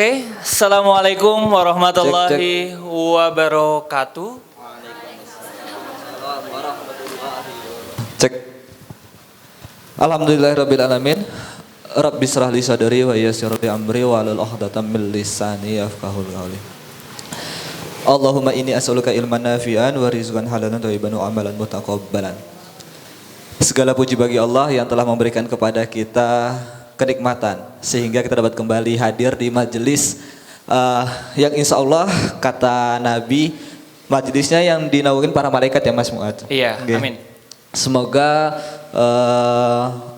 Oke, Assalamualaikum warahmatullahi wabarakatuh. Cek. Alhamdulillahirabbil alamin. Rabbi shrah li sadri wa yassir li amri wa hlul 'uqdatam min lisani yafqahu qawli. Allahumma inni as'aluka ilman nafi'an wa rizqan halalan thayyiban wa amalan mutaqabbalan. Segala puji bagi Allah yang telah memberikan kepada kita kenikmatan sehingga kita dapat kembali hadir di majelis yang insya Allah kata Nabi majelisnya yang dinaungin para malaikat ya Mas Muad. Iya, okay. Amin. Semoga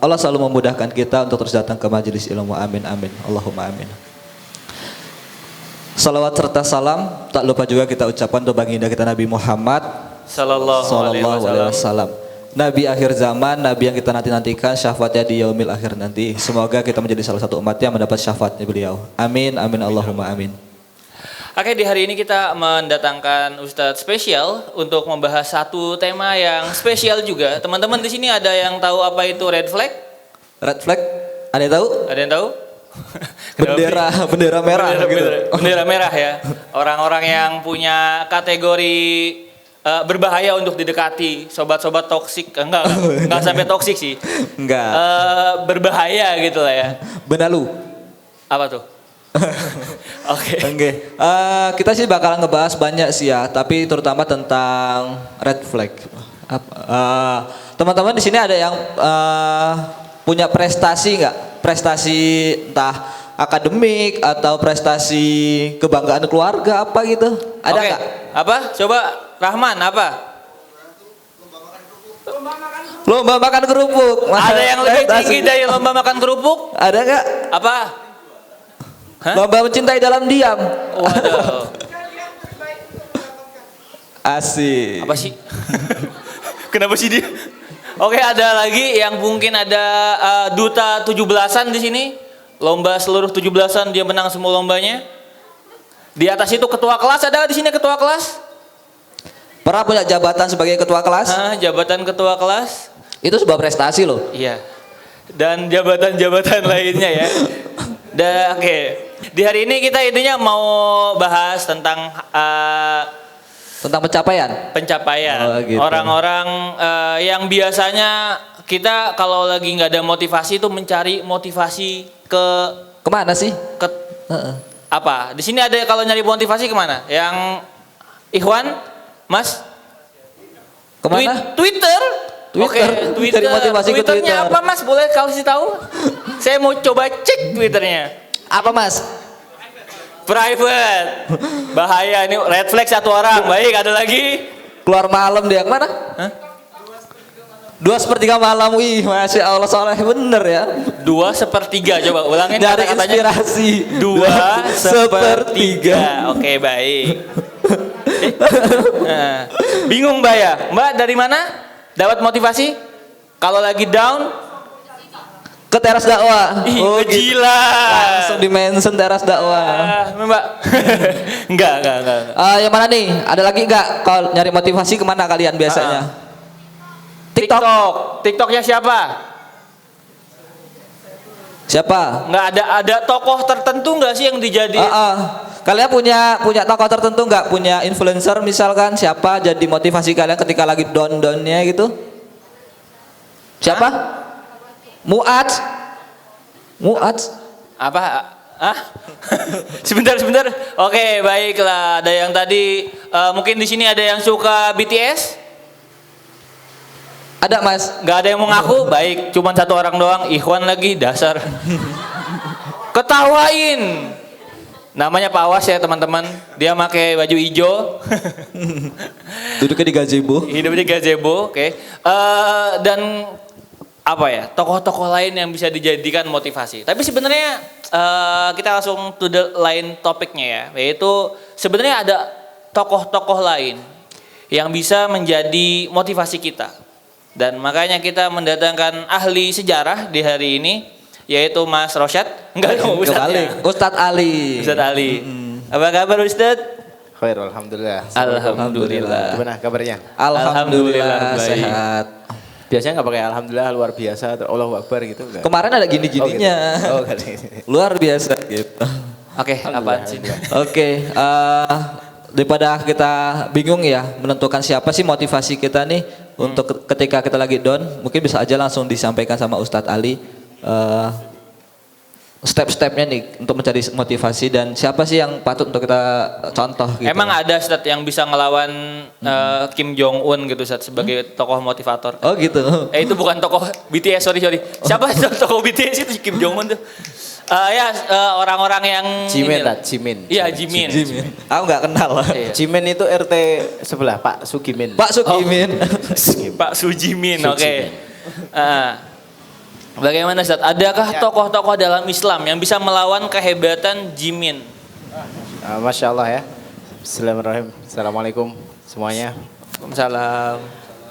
Allah selalu memudahkan kita untuk terus datang ke majelis ilmu. Amin amin. Allahumma amin. Salawat serta salam tak lupa juga kita ucapkan untuk baginda kita Nabi Muhammad Sallallahu alaihi wasallam. Nabi akhir zaman, Nabi yang kita nanti-nantikan syafaatnya di yaumil akhir nanti. Semoga kita menjadi salah satu umat yang mendapat syafaatnya beliau. Amin, amin, Allahumma amin. Oke, di hari ini kita mendatangkan Ustadz spesial untuk membahas satu tema yang spesial juga. Teman-teman di sini ada yang tahu apa itu red flag? Red flag? Ada yang tahu? Ada yang tahu? Bendera merah gitu. Bendera merah ya. Orang-orang yang punya kategori berbahaya untuk didekati, sobat-sobat toksik, enggak sampai toksik sih, enggak, berbahaya gitu lah ya. Benalu, apa tuh? Oke. Kita sih bakalan ngebahas banyak sih ya, tapi terutama tentang red flag. Teman-teman di sini ada yang punya prestasi nggak? Prestasi entah akademik atau prestasi kebanggaan keluarga apa gitu? Ada nggak? Apa? Coba. Rahman apa? Lomba makan kerupuk. Ada yang lebih tinggi dari lomba makan kerupuk? Ada nggak? Apa? Hah? Lomba mencintai dalam diam. Waduh. Asik. Apa sih? Kenapa sih dia? Oke, ada lagi yang mungkin ada duta 17-an di sini. Lomba seluruh 17-an dia menang semua lombanya. Di atas itu ketua kelas, ada di sini ketua kelas? Pernah punya jabatan sebagai ketua kelas? Jabatan ketua kelas. Itu sebuah prestasi loh. Iya. Dan jabatan-jabatan lainnya ya. Oke. Di hari ini kita intinya mau bahas tentang pencapaian. Gitu. Orang-orang yang biasanya kita kalau lagi nggak ada motivasi itu mencari motivasi kemana sih? Apa? Di sini ada kalau nyari motivasi kemana? Yang Ikhwan? Mas? Kemana? Twitter. Oke, Twitter. Twitternya apa Mas? Boleh kasih tahu? Saya mau coba cek Twitternya. Apa Mas? Private. Bahaya ini red flag satu orang. Baik, ada lagi? Keluar malam dia kemana? 2/3 malam. Wih, Masya Allah soleh bener ya. 2/3 coba ulangin dari kata-katanya. Inspirasi 2/3. Oke, baik. Bingung Mbak ya? Mbak dari mana? Dapat motivasi? Kalau lagi down? Ke teras dakwah. Gila. Gitu. Langsung di-mention teras dakwah. Mbak. Enggak. Yang mana nih? Ada lagi enggak? Kalau nyari motivasi kemana kalian biasanya? TikTok. TikToknya siapa? Siapa? Enggak ada tokoh tertentu enggak sih yang dijadiin? Kalian punya tokoh tertentu nggak? Punya influencer misalkan siapa jadi motivasi kalian ketika lagi down-downnya gitu? Siapa? Muad. Apa? Sebentar. Oke, baiklah. Ada yang tadi mungkin di sini ada yang suka BTS? Ada Mas? Nggak ada yang mau ngaku? Baik, cuman satu orang doang. Ikhwan lagi dasar. Ketawain. Namanya Pak Awas ya teman-teman. Dia pakai baju hijau. Duduknya di gazebo. Hidup di gazebo, oke. Dan apa ya? Tokoh-tokoh lain yang bisa dijadikan motivasi. Tapi sebenarnya kita langsung to the line topiknya ya. Yaitu sebenarnya ada tokoh-tokoh lain yang bisa menjadi motivasi kita. Dan makanya kita mendatangkan ahli sejarah di hari ini. Yaitu Mas Rosyad. Enggak dong Ustadznya. Ustadz Ali. Apa kabar Ustadz? Khair, alhamdulillah. Alhamdulillah. Gimana kabarnya? Alhamdulillah sehat. Biasanya nggak pakai alhamdulillah luar biasa atau Allahu Akbar gitu enggak? Kemarin ada gini-gininya. Oh, gitu. Luar biasa gitu. Oke, apaan sih? Oke, daripada kita bingung ya menentukan siapa sih motivasi kita nih untuk ketika kita lagi down, mungkin bisa aja langsung disampaikan sama Ustadz Ali step-stepnya nih untuk mencari motivasi dan siapa sih yang patut untuk kita contoh gitu. Emang ada Ustaz yang bisa ngelawan Kim Jong Un gitu Ustaz sebagai tokoh motivator? Oh gitu. Itu bukan tokoh BTS, sorry. Siapa tokoh BTS itu Kim Jong Un tuh? Orang-orang yang Jimin, inilah. Jimin. Iya, Jimin. Jimin. Aku nggak kenal. Iya. Jimin itu RT sebelah Pak Sugimin. Pak Sugimin. Pak Sujimin, oke. Sujimin. Bagaimana Ustaz? Adakah tokoh-tokoh dalam Islam yang bisa melawan kehebatan Jimin? Masya Allah ya. Bismillahirrahmanirrahim. Assalamualaikum semuanya. Waalaikumsalam.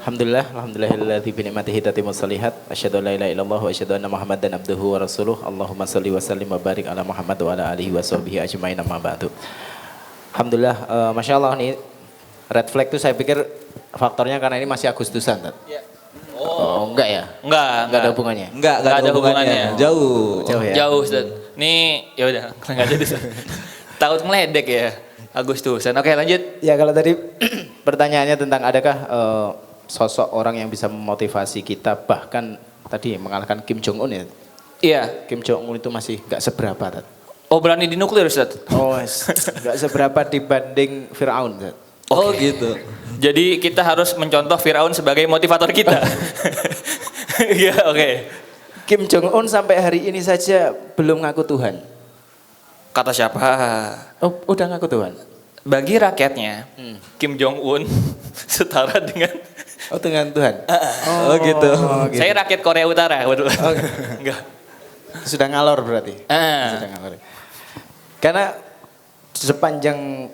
Alhamdulillahilladzi bi ni'matihi tatimmus shalihat. Asyhadu an la ilaha illallah wa asyhadu anna Muhammadan abduhu wa rasuluh. Allahumma shalli wa sallim wa barik ala Muhammad wa ala alihi wa sahbihi ajmain amma ba'du. Alhamdulillah, Masya Allah nih red flag itu saya pikir faktornya karena ini masih Agustusan. Oh, enggak ya? Enggak ada hubungannya. Enggak ada hubungannya. Jauh. Jauh ya? Jauh Ustaz. Nih, ya udah, enggak jadi Ustaz. Takut meledek ya. Agustusan. Oke, lanjut. Ya kalau tadi pertanyaannya tentang adakah sosok orang yang bisa memotivasi kita bahkan tadi mengalahkan Kim Jong Un ya? Iya. Kim Jong Un itu masih nggak seberapa. Tat. Oh, berani dinuklir Ustaz? Oh, nggak seberapa dibanding Fir'aun. Tat. Oh gitu. Jadi kita harus mencontoh Firaun sebagai motivator kita. Iya, oke. Kim Jong Un sampai hari ini saja belum ngaku Tuhan. Kata siapa? Oh, udah ngaku Tuhan. Bagi rakyatnya, Kim Jong Un setara dengan Oh, dengan Tuhan. Oh gitu. saya rakyat Korea Utara, betul. Enggak. Sudah ngalor berarti. Sudah ngalor. Karena sepanjang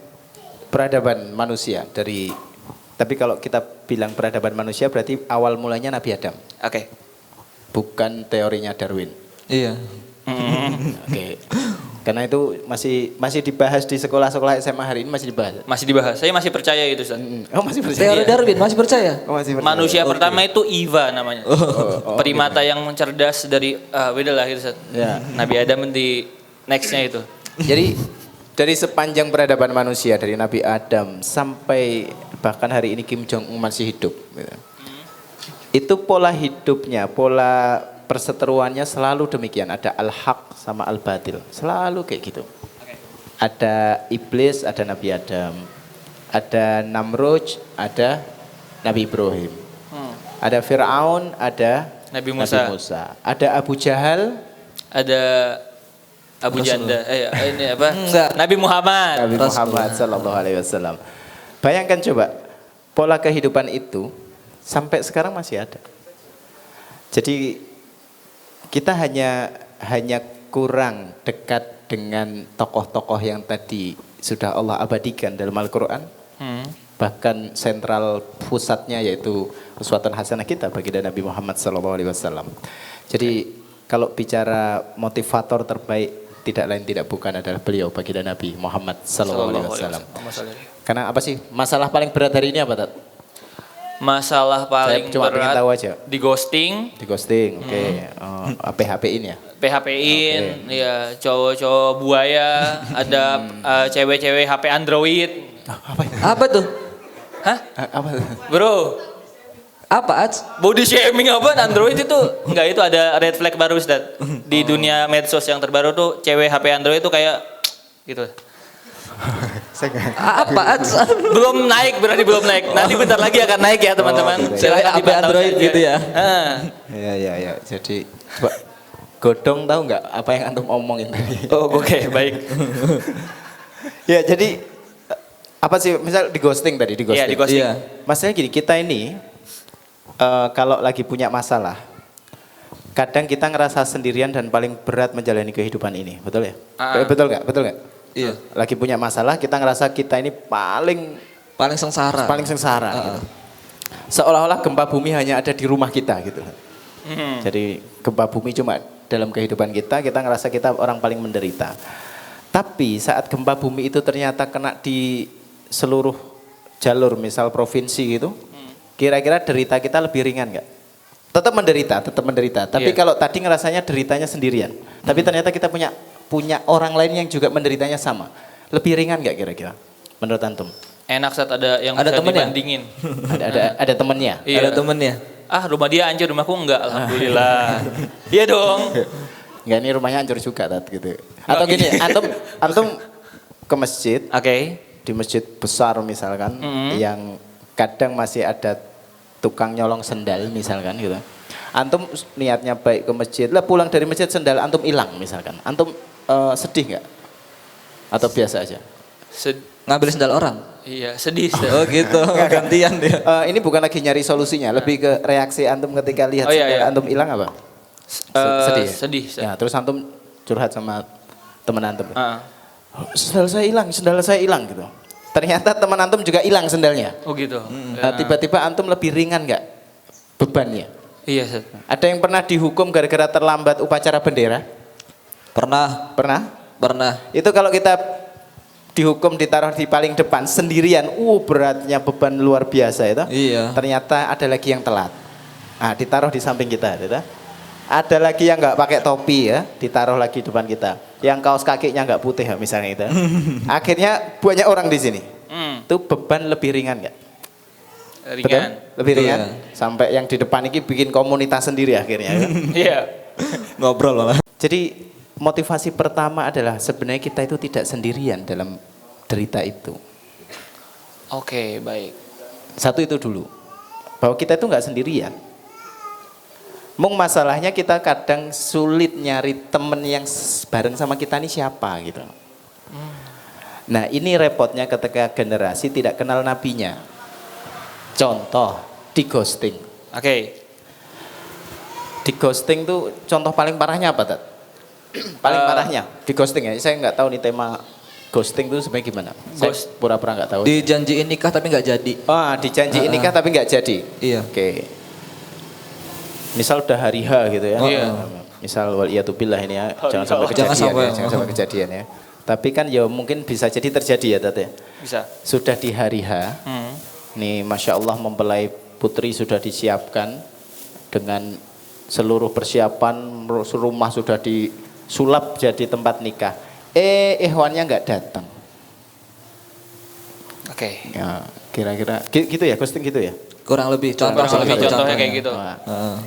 peradaban manusia tapi kalau kita bilang peradaban manusia berarti awal mulanya Nabi Adam. Oke. Bukan teorinya Darwin. Iya. Oke. Karena itu masih dibahas di sekolah-sekolah SMA hari ini masih dibahas. Masih dibahas. Saya masih percaya itu, Ustaz. Oh, masih percaya. Teori Darwin masih percaya? Oh, masih percaya. Manusia pertama itu Eva namanya. Primata yang cerdas dari beda lah itu, Ustaz. Ya. Nabi Adam di nextnya itu. Jadi dari sepanjang peradaban manusia dari Nabi Adam sampai bahkan hari ini Kim Jong Un masih hidup. Gitu. Itu pola hidupnya, pola perseteruannya selalu demikian. Ada al-haq sama al-batil. Selalu kayak gitu. Ada iblis, ada Nabi Adam. Ada Namrud, ada Nabi Ibrahim. Ada Fir'aun, ada Nabi Musa. Ada Abu Jahal. Ada Abu Janda. Ini apa? Enggak. Nabi Muhammad. Nabi Muhammad sallallahu alaihi wasallam. Bayangkan coba, pola kehidupan itu sampai sekarang masih ada. Jadi kita hanya kurang dekat dengan tokoh-tokoh yang tadi sudah Allah abadikan dalam Al-Qur'an. Bahkan sentral pusatnya yaitu uswatun hasanah kita bagi Nabi Muhammad sallallahu alaihi wasallam. Jadi kalau bicara motivator terbaik tidak lain tidak bukan adalah beliau baginda Nabi Muhammad sallallahu alaihi wasallam. Karena apa sih masalah paling berat hari ini apa, Tat? Masalah paling Saya cuma pengen berat tahu aja. di ghosting, Di ghosting, oke. PHP-in ya. PHP-in, ya cowok-cowok buaya, ada cewek-cewek HP Android. Apa tuh? Hah? Apa? Bro, Apa Ats? body shaming apa Android itu? Enggak, itu ada red flag baru Ustaz. Di dunia medsos yang terbaru tuh cewek HP Android itu kayak gitu. Apa Ats? Belum naik, berarti belum naik. Nanti bentar lagi akan naik ya teman-teman. Silakan HP dipantau Android saja. gitu ya. Ya. Jadi coba Godong tahu nggak apa yang antum omongin tadi? Oh, oke, baik. Ya, jadi apa sih misal di ghosting tadi, di ghosting. Iya, di ghosting. Iya. Masalahnya gini, kita ini kalau lagi punya masalah, kadang kita ngerasa sendirian dan paling berat menjalani kehidupan ini, betul ya? Betul nggak? Betul nggak? Iya. Lagi punya masalah, kita ngerasa kita ini paling Sengsara. sengsara. Gitu. Seolah-olah gempa bumi hanya ada di rumah kita gitu. Jadi gempa bumi cuma dalam kehidupan kita ngerasa kita orang paling menderita. Tapi saat gempa bumi itu ternyata kena di seluruh jalur, misal provinsi gitu, kira-kira derita kita lebih ringan nggak? Tetap menderita. Tapi kalau tadi ngerasanya deritanya sendirian, tapi ternyata kita punya punya orang lain yang juga menderitanya sama. Lebih ringan nggak kira-kira menurut antum? Enak saat ada yang Ada bisa temennya? dibandingin. Ada temennya? Iya. Ada temennya. Ah, rumah dia hancur, rumahku enggak, alhamdulillah. Iya dong. Enggak, ini rumahnya hancur juga Tat, gitu. Atau gini, antum ke masjid, Oke. di masjid besar misalkan, yang kadang masih ada tukang nyolong sendal misalkan gitu. Antum niatnya baik ke masjid, lah pulang dari masjid sendal antum hilang misalkan. Antum sedih nggak? Atau biasa aja? Ngambil sendal orang. Iya, sedih. Oh gitu, gantian dia. Ini bukan lagi nyari solusinya, lebih ke reaksi antum ketika lihat Oh, iya, sendal iya. antum hilang apa? Sedih ya? Sedih. Ya, terus antum curhat sama teman antum. Ah. Sendal saya hilang gitu. Ternyata teman antum juga hilang sendalnya. Oh gitu. Nah, tiba-tiba antum lebih ringan nggak bebannya? Iya, Ustaz. Ada yang pernah dihukum gara-gara terlambat upacara bendera? Pernah, Pernah? pernah. Itu kalau kita dihukum ditaruh di paling depan sendirian, beratnya beban luar biasa itu. Iya. Ternyata ada lagi yang telat. Nah, ditaruh di samping kita, gitu. Ada lagi yang nggak pakai topi ya, ditaruh lagi depan kita. Yang kaos kakinya nggak putih ya, misalnya itu. Akhirnya banyak orang di sini. Itu beban lebih ringan nggak? Betul? Ringan. Lebih ringan. Iya. Sampai yang di depan ini bikin komunitas sendiri akhirnya. Ya. Iya. Ngobrol malah. Jadi motivasi pertama adalah sebenarnya kita itu tidak sendirian dalam derita itu. Oke, baik. Satu itu dulu. Bahwa kita itu nggak sendirian. Mung masalahnya kita kadang sulit nyari temen yang bareng sama kita ini siapa gitu. Nah ini repotnya ketika generasi tidak kenal nabinya. Contoh di ghosting. Oke. Di ghosting tuh contoh paling parahnya apa Tat? Paling parahnya di ghosting ya. Saya nggak tahu nih tema ghosting itu sebenarnya gimana. Saya pura-pura nggak tahu. Dijanjiin nikah tapi nggak jadi. Dijanjiin nikah tapi nggak jadi. Iya. Oke. Misal udah hari H gitu ya. Iya. Misal waliyatubillah ini ya, jangan sampai Jangan kejadian sampai. ya, jangan sampai kejadian ya. Tapi kan ya mungkin bisa jadi terjadi ya Tat ya. Bisa. Sudah di hari H, nih Masya Allah mempelai putri sudah disiapkan dengan seluruh persiapan, rumah sudah disulap jadi tempat nikah. Ikhwannya nggak datang. Oke. Ya, kira-kira gitu ya, ghosting gitu ya. Kurang lebih. Kurang Contoh lebih satu contohnya contohnya. kayak gitu. Wah, Heeh.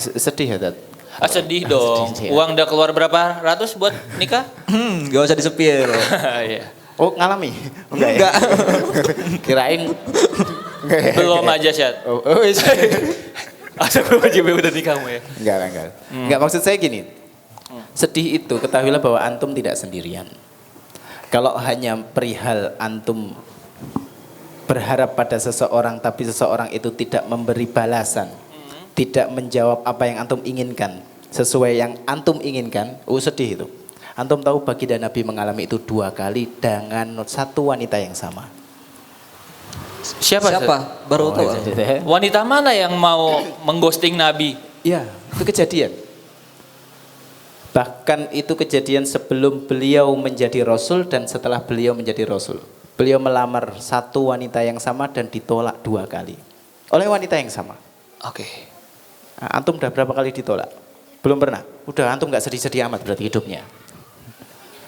sedih ya Tat. Sedih dong. Sedih, ya. Uang udah keluar berapa ratus buat nikah? Gak usah disepir. Iya. Oh ngalami? Enggak. Kirain enggak ya? Belum aja, Syat. Iya. Asa gue wajib udah nikahmu ya. Enggak. Enggak, maksud saya gini. Sedih itu ketahuilah bahwa antum tidak sendirian. Kalau hanya perihal antum berharap pada seseorang tapi seseorang itu tidak memberi balasan, tidak menjawab apa yang antum inginkan sesuai yang antum inginkan, sedih itu. Antum tahu baginda Nabi mengalami itu 2 kali dengan satu wanita yang sama. Siapa? Siapa? Baru tahu. Wanita mana yang mau mengghosting Nabi? Iya, itu kejadian. Bahkan itu kejadian sebelum beliau menjadi Rasul dan setelah beliau menjadi Rasul. Beliau melamar satu wanita yang sama dan ditolak 2 kali. Oleh wanita yang sama. Oke. Nah, antum udah berapa kali ditolak? Belum pernah? Udah antum gak sedih-sedih amat berarti hidupnya.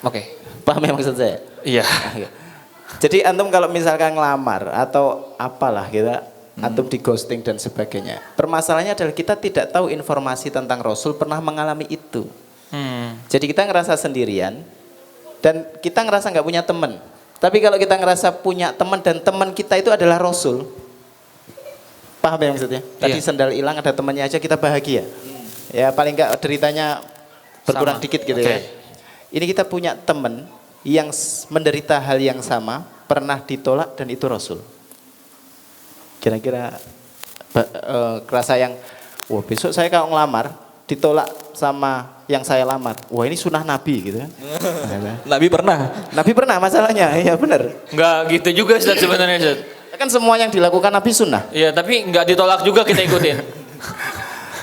Oke. Paham ya maksud saya? Iya. Jadi antum kalau misalkan ngelamar atau apalah gitu, antum di ghosting dan sebagainya. Permasalahannya adalah kita tidak tahu informasi tentang Rasul pernah mengalami itu. Jadi kita ngerasa sendirian dan kita ngerasa nggak punya teman. Tapi kalau kita ngerasa punya teman dan teman kita itu adalah Rasul, paham ya maksudnya? Tadi sendal hilang ada temannya aja kita bahagia. Ya paling nggak deritanya berkurang Sama. dikit gitu Oke. ya. Ini kita punya teman yang menderita hal yang sama, pernah ditolak dan itu Rasul. Kira-kira kerasa yang, wah besok saya kalau ngelamar ditolak sama yang saya lamar. Wah ini sunnah Nabi gitu. Nabi pernah. Nabi pernah masalahnya, iya benar. Enggak gitu juga Ustaz sebenarnya, Ustaz. Kan semua yang dilakukan Nabi sunnah. Iya, tapi enggak ditolak juga kita ikutin.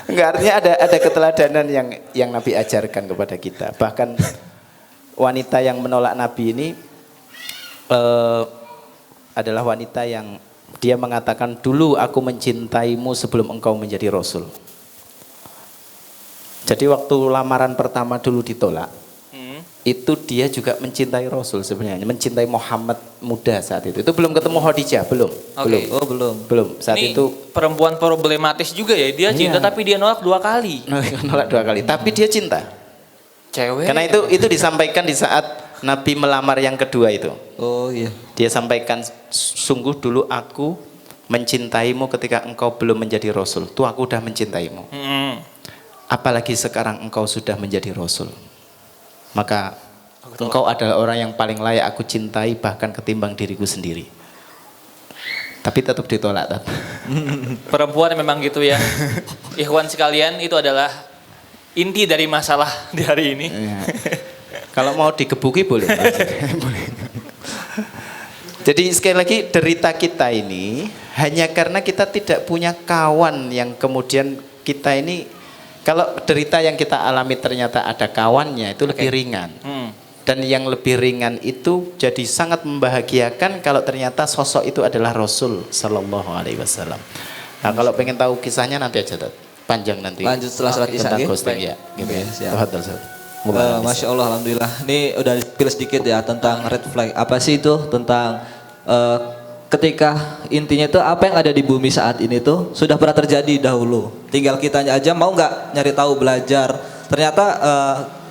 Enggak, artinya ada keteladanan yang Nabi ajarkan kepada kita. Bahkan wanita yang menolak Nabi ini adalah wanita yang dia mengatakan dulu aku mencintaimu sebelum engkau menjadi Rasul. Jadi waktu lamaran pertama dulu ditolak, itu dia juga mencintai Rasul sebenarnya, mencintai Muhammad muda saat itu. Itu belum ketemu Khadijah, belum. Oke. Oh, belum. Belum. Saat Ini itu perempuan problematis juga ya. Dia cinta Iya. tapi dia nolak 2 kali. nolak 2 kali, tapi dia cinta. Cewek. Karena itu disampaikan di saat Nabi melamar yang kedua itu. Oh iya. Dia sampaikan, sungguh dulu aku mencintaimu ketika engkau belum menjadi Rasul. Tuh aku udah mencintaimu. Apalagi sekarang engkau sudah menjadi Rasul. Maka engkau adalah orang yang paling layak aku cintai bahkan ketimbang diriku sendiri. Tapi tetap ditolak. Perempuan memang gitu ya. Ikhwan sekalian, itu adalah inti dari masalah di hari ini. Ya. Kalau mau digebuki boleh. Boleh. Jadi sekali lagi derita kita ini hanya karena kita tidak punya kawan yang kemudian kita ini, kalau derita yang kita alami ternyata ada kawannya itu lebih ringan. Dan yang lebih ringan itu jadi sangat membahagiakan kalau ternyata sosok itu adalah Rasul Sallallahu Alaihi Wasallam. Nah kalau pengen tahu kisahnya nanti aja, panjang nanti. Lanjut setelah sholat isya, tentang nggih? ghosting ya. Gitu ya. Siap. Tafadhal, Ustaz. Masya Allah, alhamdulillah. Ini udah dipilih sedikit ya tentang red flag. Apa sih itu? Tentang ketika intinya itu apa yang ada di bumi saat ini tuh sudah pernah terjadi dahulu. Tinggal kitanya aja mau nggak nyari tahu, belajar. Ternyata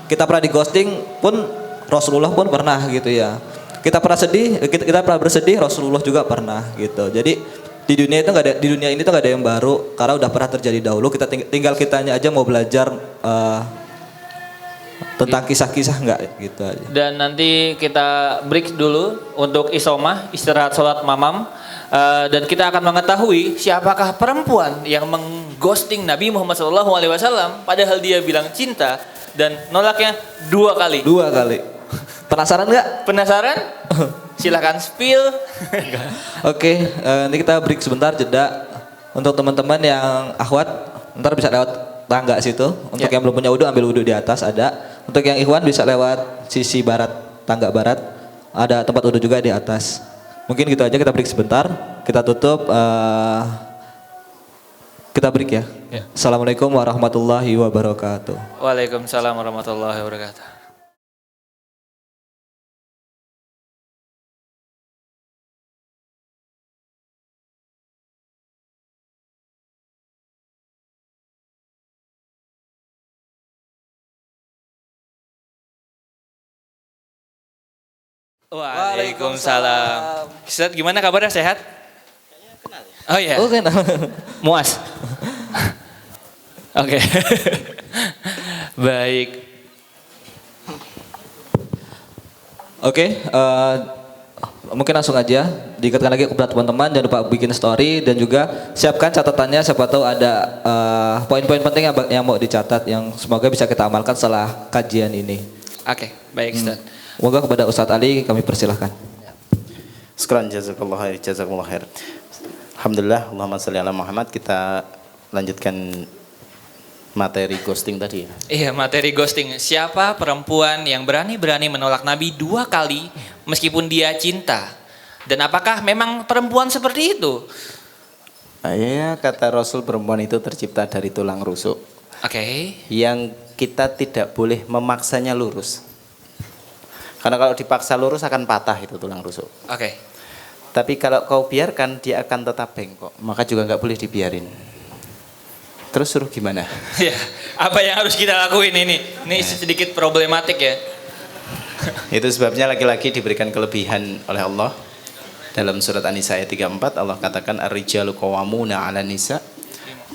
kita pernah di ghosting pun Rasulullah pun pernah gitu ya. Kita pernah sedih, kita pernah bersedih, Rasulullah juga pernah gitu. Jadi di dunia itu nggak ada, di dunia ini tuh nggak ada yang baru karena udah pernah terjadi dahulu. Kita tinggal kitanya aja mau belajar tentang kisah-kisah nggak gitu aja. Dan nanti kita break dulu untuk isomah, istirahat sholat mamam. Dan kita akan mengetahui siapakah perempuan yang mengghosting Nabi Muhammad SAW padahal dia bilang cinta dan nolaknya 2 kali. 2 kali. Penasaran nggak? Penasaran? Silahkan spill. Oke, ini kita break sebentar, jeda. Untuk teman-teman yang akhwat, ntar bisa lewat tangga situ. Untuk yang belum punya wudhu, ambil wudhu di atas ada. Untuk yang ikhwan bisa lewat sisi barat, tangga barat. Ada tempat wudhu juga di atas. Mungkin gitu aja, kita break sebentar. Kita tutup, kita break ya. Assalamualaikum warahmatullahi wabarakatuh. Waalaikumsalam warahmatullahi wabarakatuh. Waalaikumsalam. Ustaz, gimana kabarnya, sehat? Oh iya. Oh kenal. Muas. Oke. Baik. Oke, mungkin langsung aja diikatkan lagi kepada teman-teman, jangan lupa bikin story dan juga siapkan catatannya, siapa tahu ada poin-poin penting yang mau dicatat yang semoga bisa kita amalkan setelah kajian ini. Oke, baik Ustaz. Semoga kepada Ustadz Ali kami persilahkan. Sekarang jazakallah khair. Alhamdulillah, Allahumma sholli ala Muhammad. Kita lanjutkan materi ghosting tadi ya. Iya, materi ghosting. Siapa perempuan yang berani-berani menolak Nabi 2 kali meskipun dia cinta? Dan apakah memang perempuan seperti itu? Ya, kata Rasul, perempuan itu tercipta dari tulang rusuk. Oke. Yang kita tidak boleh memaksanya lurus. Karena kalau dipaksa lurus akan patah itu tulang rusuk. Oke. Tapi kalau kau biarkan dia akan tetap bengkok. Maka juga nggak boleh dibiarin. Terus suruh gimana? Ya, apa yang harus kita lakuin ini? Ini sedikit problematik ya. Itu sebabnya laki-laki diberikan kelebihan oleh Allah. Dalam surat An-Nisa ayat 34 Allah katakan ar-rijalu qawwamuna 'alan nisa,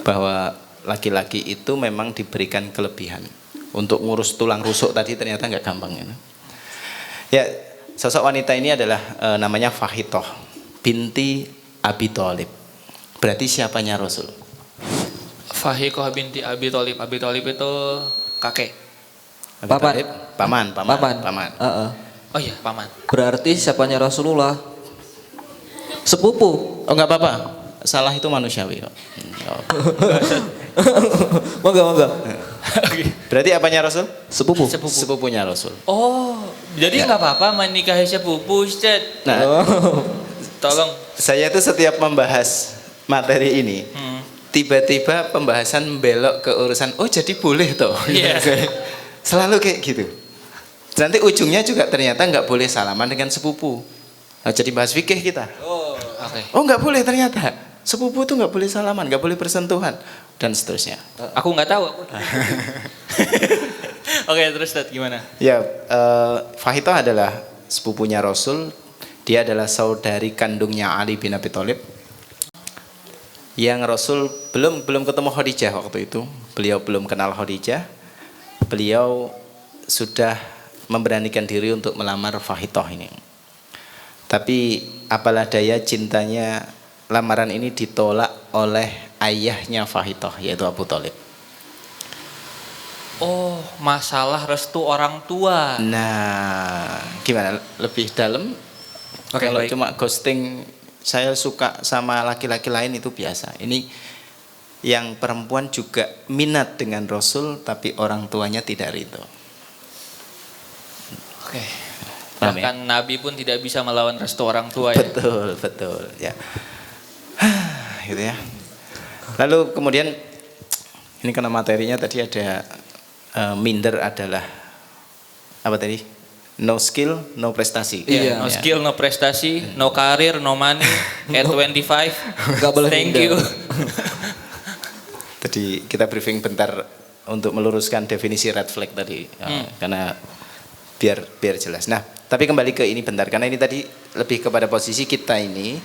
bahwa laki-laki itu memang diberikan kelebihan. Untuk ngurus tulang rusuk tadi ternyata nggak gampang ya. Ya, sosok wanita ini adalah namanya Fahitoh binti Abi Thalib. Berarti siapanya Rasul? Fahikoh binti Abi Thalib. Abi Thalib itu kakek. Abi Paman. Thalib? Paman. Oh iya, paman. Berarti siapanya Rasulullah? Sepupu. Oh nggak apa-apa. Salah itu manusiawi kok. Moga. Berarti apanya Rasul? Sepupu. Sepupunya Rasul. Oh, jadi nggak apa-apa menikahi sepupu, Ustaz. Nah, Tolong. saya itu setiap membahas materi ini, tiba-tiba pembahasan belok ke urusan, oh jadi boleh toh. Iya. Selalu kayak gitu. Nanti ujungnya juga ternyata nggak boleh salaman dengan sepupu. Nah, jadi bahas fikih kita. Oke. Oh nggak boleh ternyata. Sepupu tuh nggak boleh salaman, nggak boleh bersentuhan dan seterusnya. Aku nggak tahu. Oke, terus Ustaz gimana? Ya, Fahitoh adalah sepupunya Rasul. Dia adalah saudari kandungnya Ali bin Abi Thalib. Yang Rasul belum ketemu Khadijah waktu itu. Beliau belum kenal Khadijah. Beliau sudah memberanikan diri untuk melamar Fahitoh ini. Tapi apalah daya, cintanya, lamaran ini ditolak oleh ayahnya Fahitoh, yaitu Abu Thalib. Oh, masalah restu orang tua. Nah, gimana? Lebih dalam? Oke, Kalau baik. cuma ghosting, saya suka sama laki-laki lain itu biasa. Ini yang perempuan juga minat dengan Rasul, tapi orang tuanya tidak ridho. Oke. Paham ya? Bahkan Nabi pun tidak bisa melawan restu orang tua ya. Betul, ya. Gitu ya. Lalu kemudian ini karena materinya tadi ada minder adalah apa tadi? No skill, no prestasi. Iya, no Ya. skill, no prestasi, no karir, no money, at 25. Nggak boleh Thank minder. you. Tadi kita briefing bentar untuk meluruskan definisi red flag tadi, karena biar jelas. Nah, tapi kembali ke ini bentar, karena ini tadi lebih kepada posisi kita ini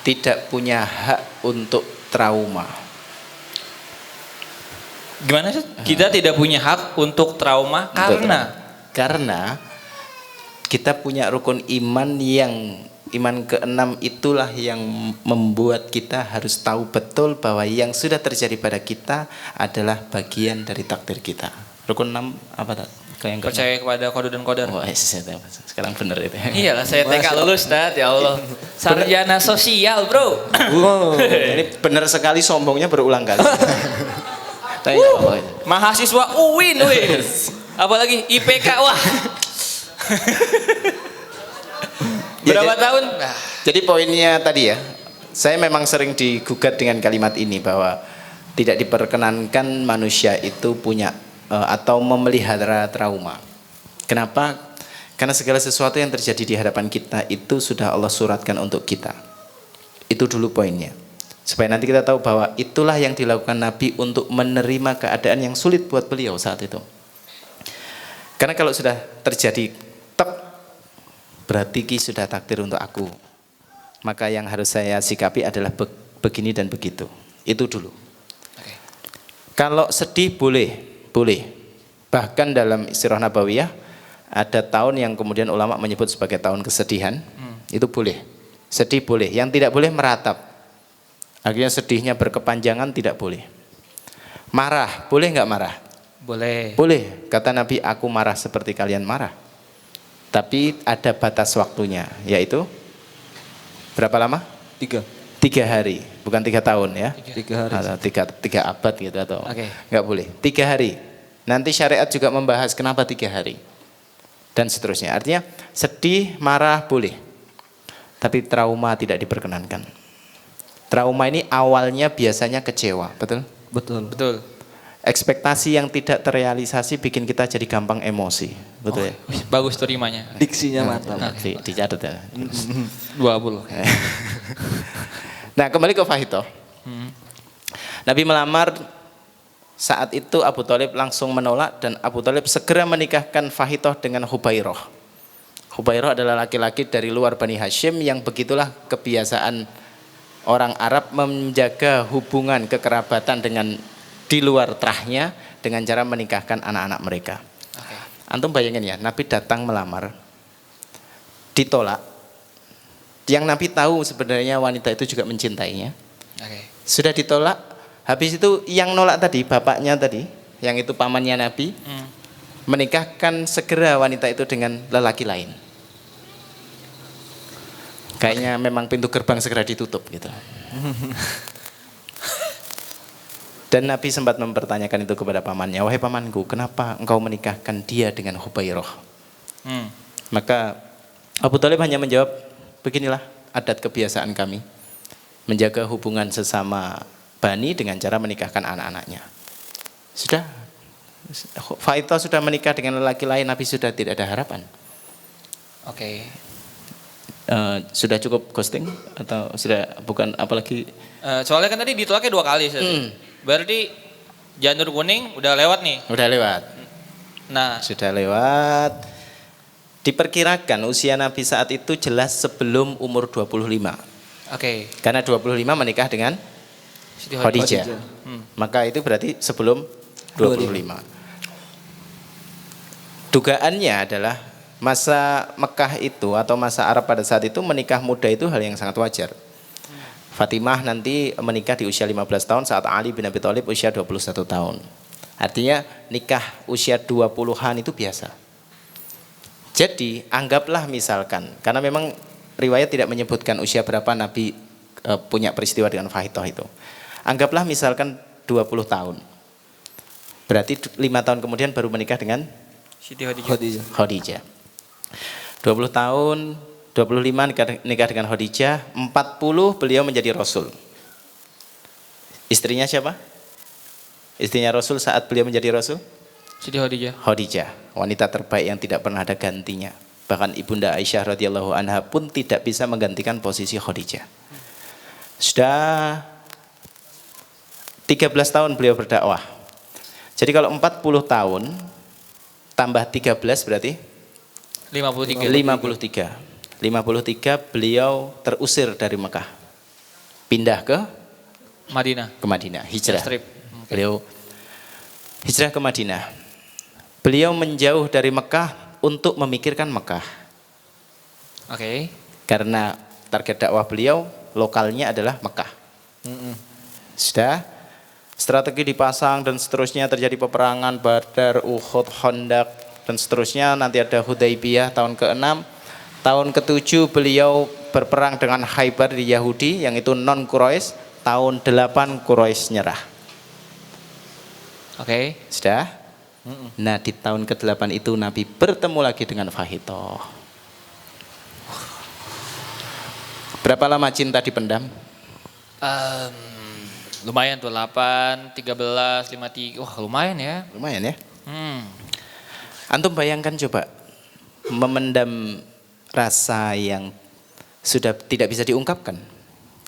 tidak punya hak untuk trauma. Gimana sih? Kita tidak punya hak untuk trauma Karena kita punya rukun iman yang iman keenam itulah yang membuat kita harus tahu betul bahwa yang sudah terjadi pada kita adalah bagian dari takdir kita. Rukun 6 apa tak? Yang percaya kepada qada dan qadar. Oh, sekarang bener itu. Iyalah, saya TK lulus, Ustaz, ya Allah. Sarjana sosial, Bro. Wow, ini benar sekali, sombongnya berulang kali. Tapi nggak apa-apa itu. Mahasiswa UIN, weh. Apalagi IPK, wah. Berapa tahun? Nah, Jadi poinnya tadi ya, saya memang sering digugat dengan kalimat ini bahwa tidak diperkenankan manusia itu punya atau memelihara trauma. Kenapa? Karena segala sesuatu yang terjadi di hadapan kita itu sudah Allah suratkan untuk kita. Itu dulu poinnya. Supaya nanti kita tahu bahwa itulah yang dilakukan Nabi untuk menerima keadaan yang sulit buat beliau saat itu. Karena kalau sudah terjadi tek, berarti ki sudah takdir untuk aku. Maka yang harus saya sikapi adalah begini dan begitu. Itu dulu. oke. Kalau sedih boleh. Bahkan dalam Sirah Nabawiyah ada tahun yang kemudian ulama menyebut sebagai tahun kesedihan. Itu boleh. Sedih boleh. Yang tidak boleh meratap. Akhirnya sedihnya berkepanjangan tidak boleh. Marah, boleh nggak marah? Boleh. Boleh. Kata Nabi, aku marah seperti kalian marah. Tapi ada batas waktunya, yaitu berapa lama? 3 hari, bukan 3 tahun ya. 3 hari. Atau 3 abad gitu atau Oke. nggak boleh. 3 hari. Nanti syariat juga membahas kenapa 3 hari dan seterusnya. Artinya sedih, marah boleh, tapi trauma tidak diperkenankan. Trauma ini awalnya biasanya kecewa, betul? Betul. Ekspektasi yang tidak terrealisasi bikin kita jadi gampang emosi, betul ya? Wih, bagus tuh rimanya. Diksinya mantap. Dicatat ya. 20. Nah, kembali ke Fahitoh. Nabi melamar, saat itu Abu Thalib langsung menolak dan Abu Thalib segera menikahkan Fahitoh dengan Hubairah. Hubairah adalah laki-laki dari luar Bani Hashim yang begitulah kebiasaan orang Arab menjaga hubungan kekerabatan dengan di luar terahnya dengan cara menikahkan anak-anak mereka. Oke. Antum bayangin ya, Nabi datang melamar, ditolak. Yang Nabi tahu sebenarnya wanita itu juga mencintainya. Oke. Sudah ditolak, habis itu yang nolak tadi, bapaknya tadi, yang itu pamannya Nabi, menikahkan segera wanita itu dengan lelaki lain. Kayaknya memang pintu gerbang segera ditutup gitu. Dan Nabi sempat mempertanyakan itu kepada pamannya, wahai pamanku, kenapa engkau menikahkan dia dengan Hubairah? Maka Abu Thalib hanya menjawab, beginilah adat kebiasaan kami, menjaga hubungan sesama bani dengan cara menikahkan anak-anaknya. Sudah, Faito sudah menikah dengan lelaki lain, Nabi sudah tidak ada harapan. Oke. Sudah cukup ghosting atau sudah bukan apalagi? Soalnya kan tadi ditolaknya 2 kali. Berarti janur kuning udah lewat nih. Udah lewat. Nah, Sudah lewat. Diperkirakan usia Nabi saat itu jelas sebelum umur 25. oke. Karena 25 menikah dengan Siti Khadijah. Hmm. Maka itu berarti sebelum 25. Dugaannya adalah masa Mekah itu atau masa Arab pada saat itu menikah muda itu hal yang sangat wajar. Fatimah nanti menikah di usia 15 tahun saat Ali bin Abi Thalib usia 21 tahun. Artinya nikah usia 20-an itu biasa. Jadi anggaplah misalkan, karena memang riwayat tidak menyebutkan usia berapa Nabi punya peristiwa dengan Fahitoh itu. Anggaplah misalkan 20 tahun. Berarti 5 tahun kemudian baru menikah dengan Siti Khadijah. Khadijah. 20 tahun, 25 nikah dengan Khadijah, 40 beliau menjadi Rasul. Istrinya siapa? Istrinya Rasul saat beliau menjadi Rasul? Siti Khadijah. Khadijah, wanita terbaik yang tidak pernah ada gantinya. Bahkan Ibunda Aisyah radhiyallahu anha pun tidak bisa menggantikan posisi Khadijah. Sudah 13 tahun beliau berdakwah. Jadi kalau 40 tahun tambah 13 berarti 53. 53 beliau terusir dari Mekah. Pindah ke Madinah, hijrah. Strip. Beliau hijrah ke Madinah. Beliau menjauh dari Mekah untuk memikirkan Mekah. Oke. Karena target dakwah beliau lokalnya adalah Mekah. Sudah strategi dipasang dan seterusnya, terjadi peperangan Badar, Uhud, Khandaq dan seterusnya, nanti ada Hudaybiyah tahun ke-6. Tahun ke-7 beliau berperang dengan Khaybar di Yahudi yang itu non Quraisy. Tahun 8 Quraisy nyerah. Oke. Sudah? Nah, di tahun ke-8 itu Nabi bertemu lagi dengan Fahitoh. Berapa lama cinta dipendam? Lumayan tuh 8, 13, 53. Wah, lumayan ya. Lumayan ya. Hmm. Antum bayangkan coba memendam rasa yang sudah tidak bisa diungkapkan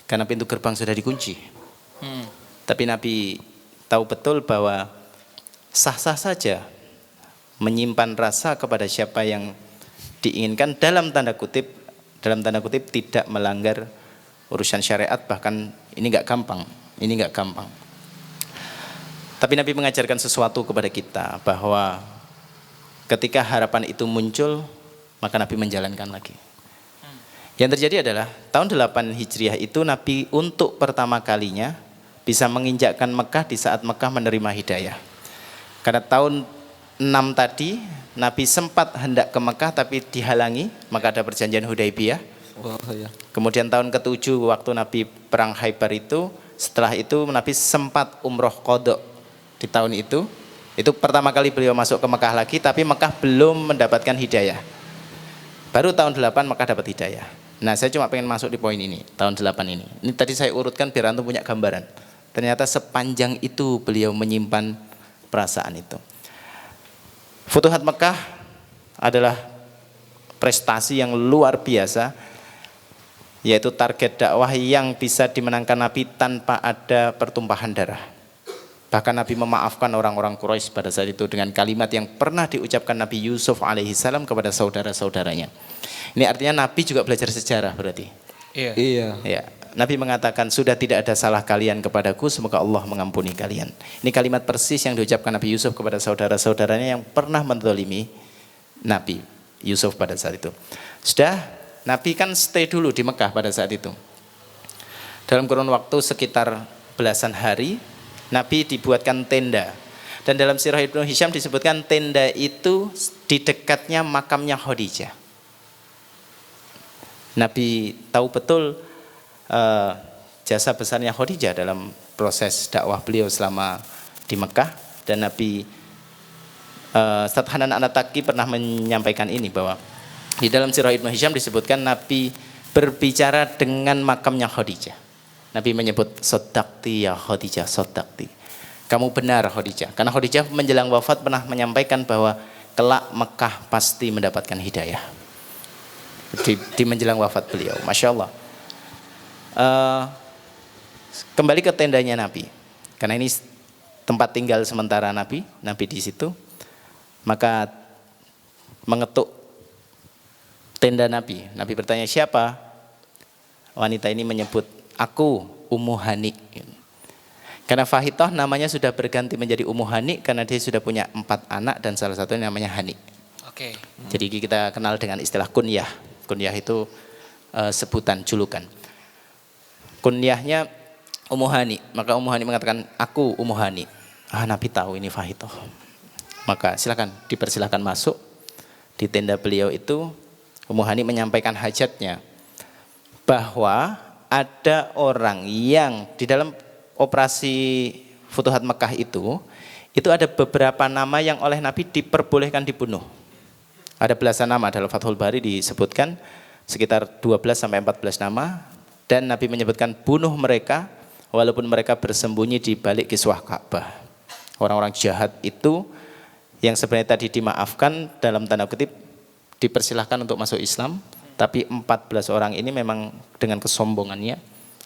karena pintu gerbang sudah dikunci. Tapi Nabi tahu betul bahwa sah-sah saja menyimpan rasa kepada siapa yang diinginkan dalam tanda kutip tidak melanggar urusan syariat, bahkan ini nggak gampang. Tapi Nabi mengajarkan sesuatu kepada kita bahwa ketika harapan itu muncul, maka Nabi menjalankan lagi. Yang terjadi adalah tahun 8 Hijriah itu Nabi untuk pertama kalinya bisa menginjakkan Mekah di saat Mekah menerima hidayah. Karena tahun 6 tadi Nabi sempat hendak ke Mekah tapi dihalangi, maka ada perjanjian Hudaybiyah. Kemudian tahun ke-7 waktu Nabi perang Khaybar itu, setelah itu Nabi sempat umroh qadha di tahun itu. Itu pertama kali beliau masuk ke Mekah lagi, tapi Mekah belum mendapatkan hidayah. Baru tahun 8 Mekah dapat hidayah. Nah, saya cuma pengen masuk di poin ini, tahun 8 ini. Ini tadi saya urutkan biar antum punya gambaran. Ternyata sepanjang itu beliau menyimpan perasaan itu. Futuhat Mekah adalah prestasi yang luar biasa, yaitu target dakwah yang bisa dimenangkan Nabi tanpa ada pertumpahan darah. Bahkan Nabi memaafkan orang-orang Quraisy pada saat itu dengan kalimat yang pernah diucapkan Nabi Yusuf alaihissalam kepada saudara-saudaranya. Ini artinya Nabi juga belajar sejarah berarti. Iya. Ya. Nabi mengatakan, sudah tidak ada salah kalian kepadaku, semoga Allah mengampuni kalian. Ini kalimat persis yang diucapkan Nabi Yusuf kepada saudara-saudaranya yang pernah menzalimi Nabi Yusuf pada saat itu. Sudah, Nabi kan stay dulu di Mekah pada saat itu. Dalam kurun waktu sekitar belasan hari, Nabi dibuatkan tenda. Dan dalam sirah Ibnu Hisham disebutkan tenda itu di dekatnya makamnya Khadijah. Nabi tahu betul jasa besarnya Khadijah dalam proses dakwah beliau selama di Mekah. Dan Nabi Ustaz Hanan An-Nataki pernah menyampaikan ini, bahwa di dalam sirah Ibnu Hisham disebutkan Nabi berbicara dengan makamnya Khadijah. Nabi menyebut sodakti ya Khadijah, sodakti. Kamu benar Khadijah. Karena Khadijah menjelang wafat pernah menyampaikan bahwa kelak Mekah pasti mendapatkan hidayah. Di menjelang wafat beliau. Masya Allah. Kembali ke tendanya Nabi. Karena ini tempat tinggal sementara Nabi di situ. Maka mengetuk tenda Nabi. Nabi bertanya, siapa? Wanita ini menyebut, aku Ummu Hani. Karena Fahitoh namanya sudah berganti menjadi Ummu Hani karena dia sudah punya 4 anak dan salah satunya namanya Hani. Oke. Jadi kita kenal dengan istilah kunyah. Kunyah itu sebutan, julukan. Kunyahnya Ummu Hani. Maka Ummu Hani mengatakan, aku Ummu Hani. Nabi tahu ini Fahitoh. Maka silakan, dipersilakan masuk. Di tenda beliau itu Ummu Hani menyampaikan hajatnya. Bahwa ada orang yang di dalam operasi Futuhat Mekah itu ada beberapa nama yang oleh Nabi diperbolehkan dibunuh. Ada belasan nama, dalam Fathul Bari disebutkan sekitar 12-14 nama dan Nabi menyebutkan bunuh mereka walaupun mereka bersembunyi di balik kiswah Ka'bah. Orang-orang jahat itu yang sebenarnya tadi dimaafkan dalam tanda kutip dipersilahkan untuk masuk Islam, tapi 14 orang ini memang dengan kesombongannya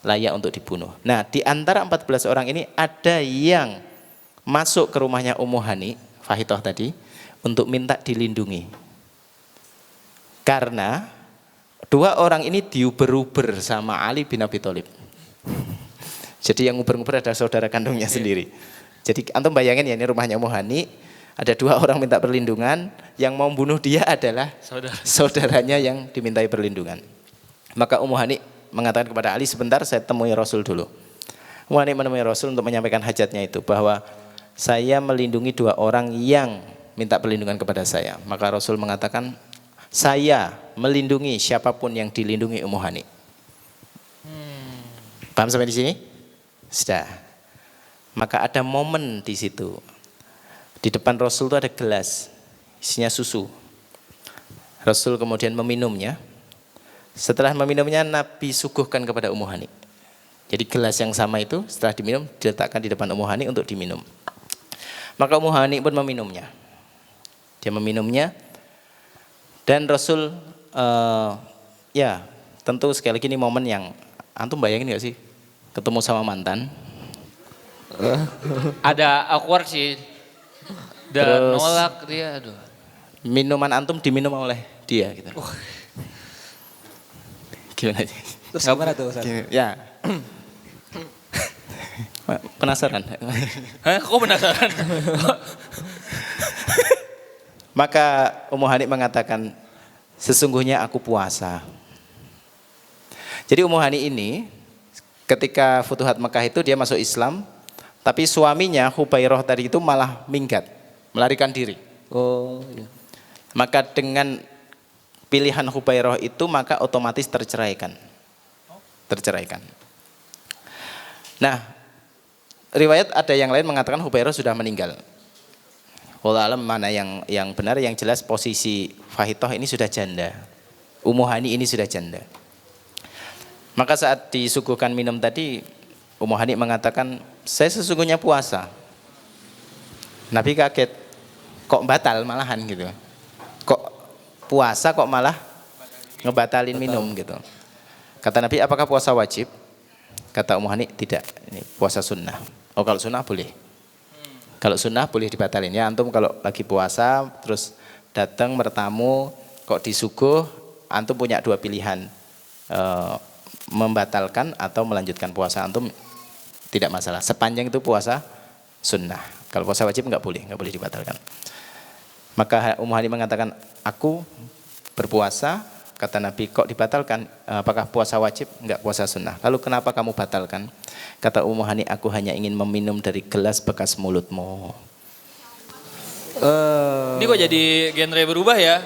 layak untuk dibunuh. Nah, di antara 14 orang ini ada yang masuk ke rumahnya Ummu Hani, Fahitoh tadi, untuk minta dilindungi. Karena 2 orang ini diuber-uber sama Ali bin Abi Thalib. Jadi yang uber-uber adalah saudara kandungnya sendiri. Jadi antum bayangin ya, ini rumahnya Ummu Hani, ada 2 orang minta perlindungan, yang mau bunuh dia adalah saudaranya yang dimintai perlindungan. Maka Ummu Hani mengatakan kepada Ali, sebentar saya temui Rasul dulu. Ummu Hani menemui Rasul untuk menyampaikan hajatnya itu, bahwa saya melindungi 2 orang yang minta perlindungan kepada saya. Maka Rasul mengatakan, saya melindungi siapapun yang dilindungi Ummu Hani. Paham sampai di sini? Sudah. Maka ada momen di situ. Di depan Rasul itu ada gelas, isinya susu. Rasul kemudian meminumnya. Setelah meminumnya, Nabi suguhkan kepada Ummu Hani. Jadi gelas yang sama itu setelah diminum diletakkan di depan Ummu Hani untuk diminum. Maka Ummu Hani pun meminumnya. Dia meminumnya dan Rasul ya tentu sekali lagi ini momen yang antum bayangin gak sih ketemu sama mantan? Ada awkward sih. Dan Terus nolak dia, aduh. Minuman antum diminum oleh dia gitu. Gimana sih? Terus gimana tuh Ustaz? Ya. Penasaran? Hah, kok penasaran? Maka Ummu Hani mengatakan, sesungguhnya aku puasa. Jadi Ummu Hani ini ketika Futuhat Mekah itu dia masuk Islam, tapi suaminya Hubairah tadi itu malah minggat, melarikan diri. Oh, iya. Maka dengan pilihan Hubairah itu maka otomatis terceraikan. Nah, riwayat ada yang lain mengatakan Hubairah sudah meninggal. Wallahu alam mana yang benar, yang jelas posisi Fahitoh ini sudah janda. Ummu Hani ini sudah janda. Maka saat disuguhkan minum tadi, Ummu Hani mengatakan, saya sesungguhnya puasa. Nabi kaget, kok batal malahan gitu. Kok puasa kok malah ngebatalin minum gitu. Kata Nabi, apakah puasa wajib? Kata Ummu Hani, tidak, ini puasa sunnah. Oh, kalau sunnah boleh. Kalau sunnah boleh dibatalin. Ya antum kalau lagi puasa terus datang bertamu kok disuguh, antum punya 2 pilihan. Membatalkan atau melanjutkan puasa antum tidak masalah. Sepanjang itu puasa sunnah. Kalau puasa wajib nggak boleh dibatalkan. Maka Ummu Hani mengatakan, aku berpuasa. Kata Nabi, kok dibatalkan? Apakah puasa wajib? Enggak, puasa sunnah. Lalu kenapa kamu batalkan? Kata Ummu Hani, aku hanya ingin meminum dari gelas bekas mulutmu. Ini kok jadi genre berubah ya?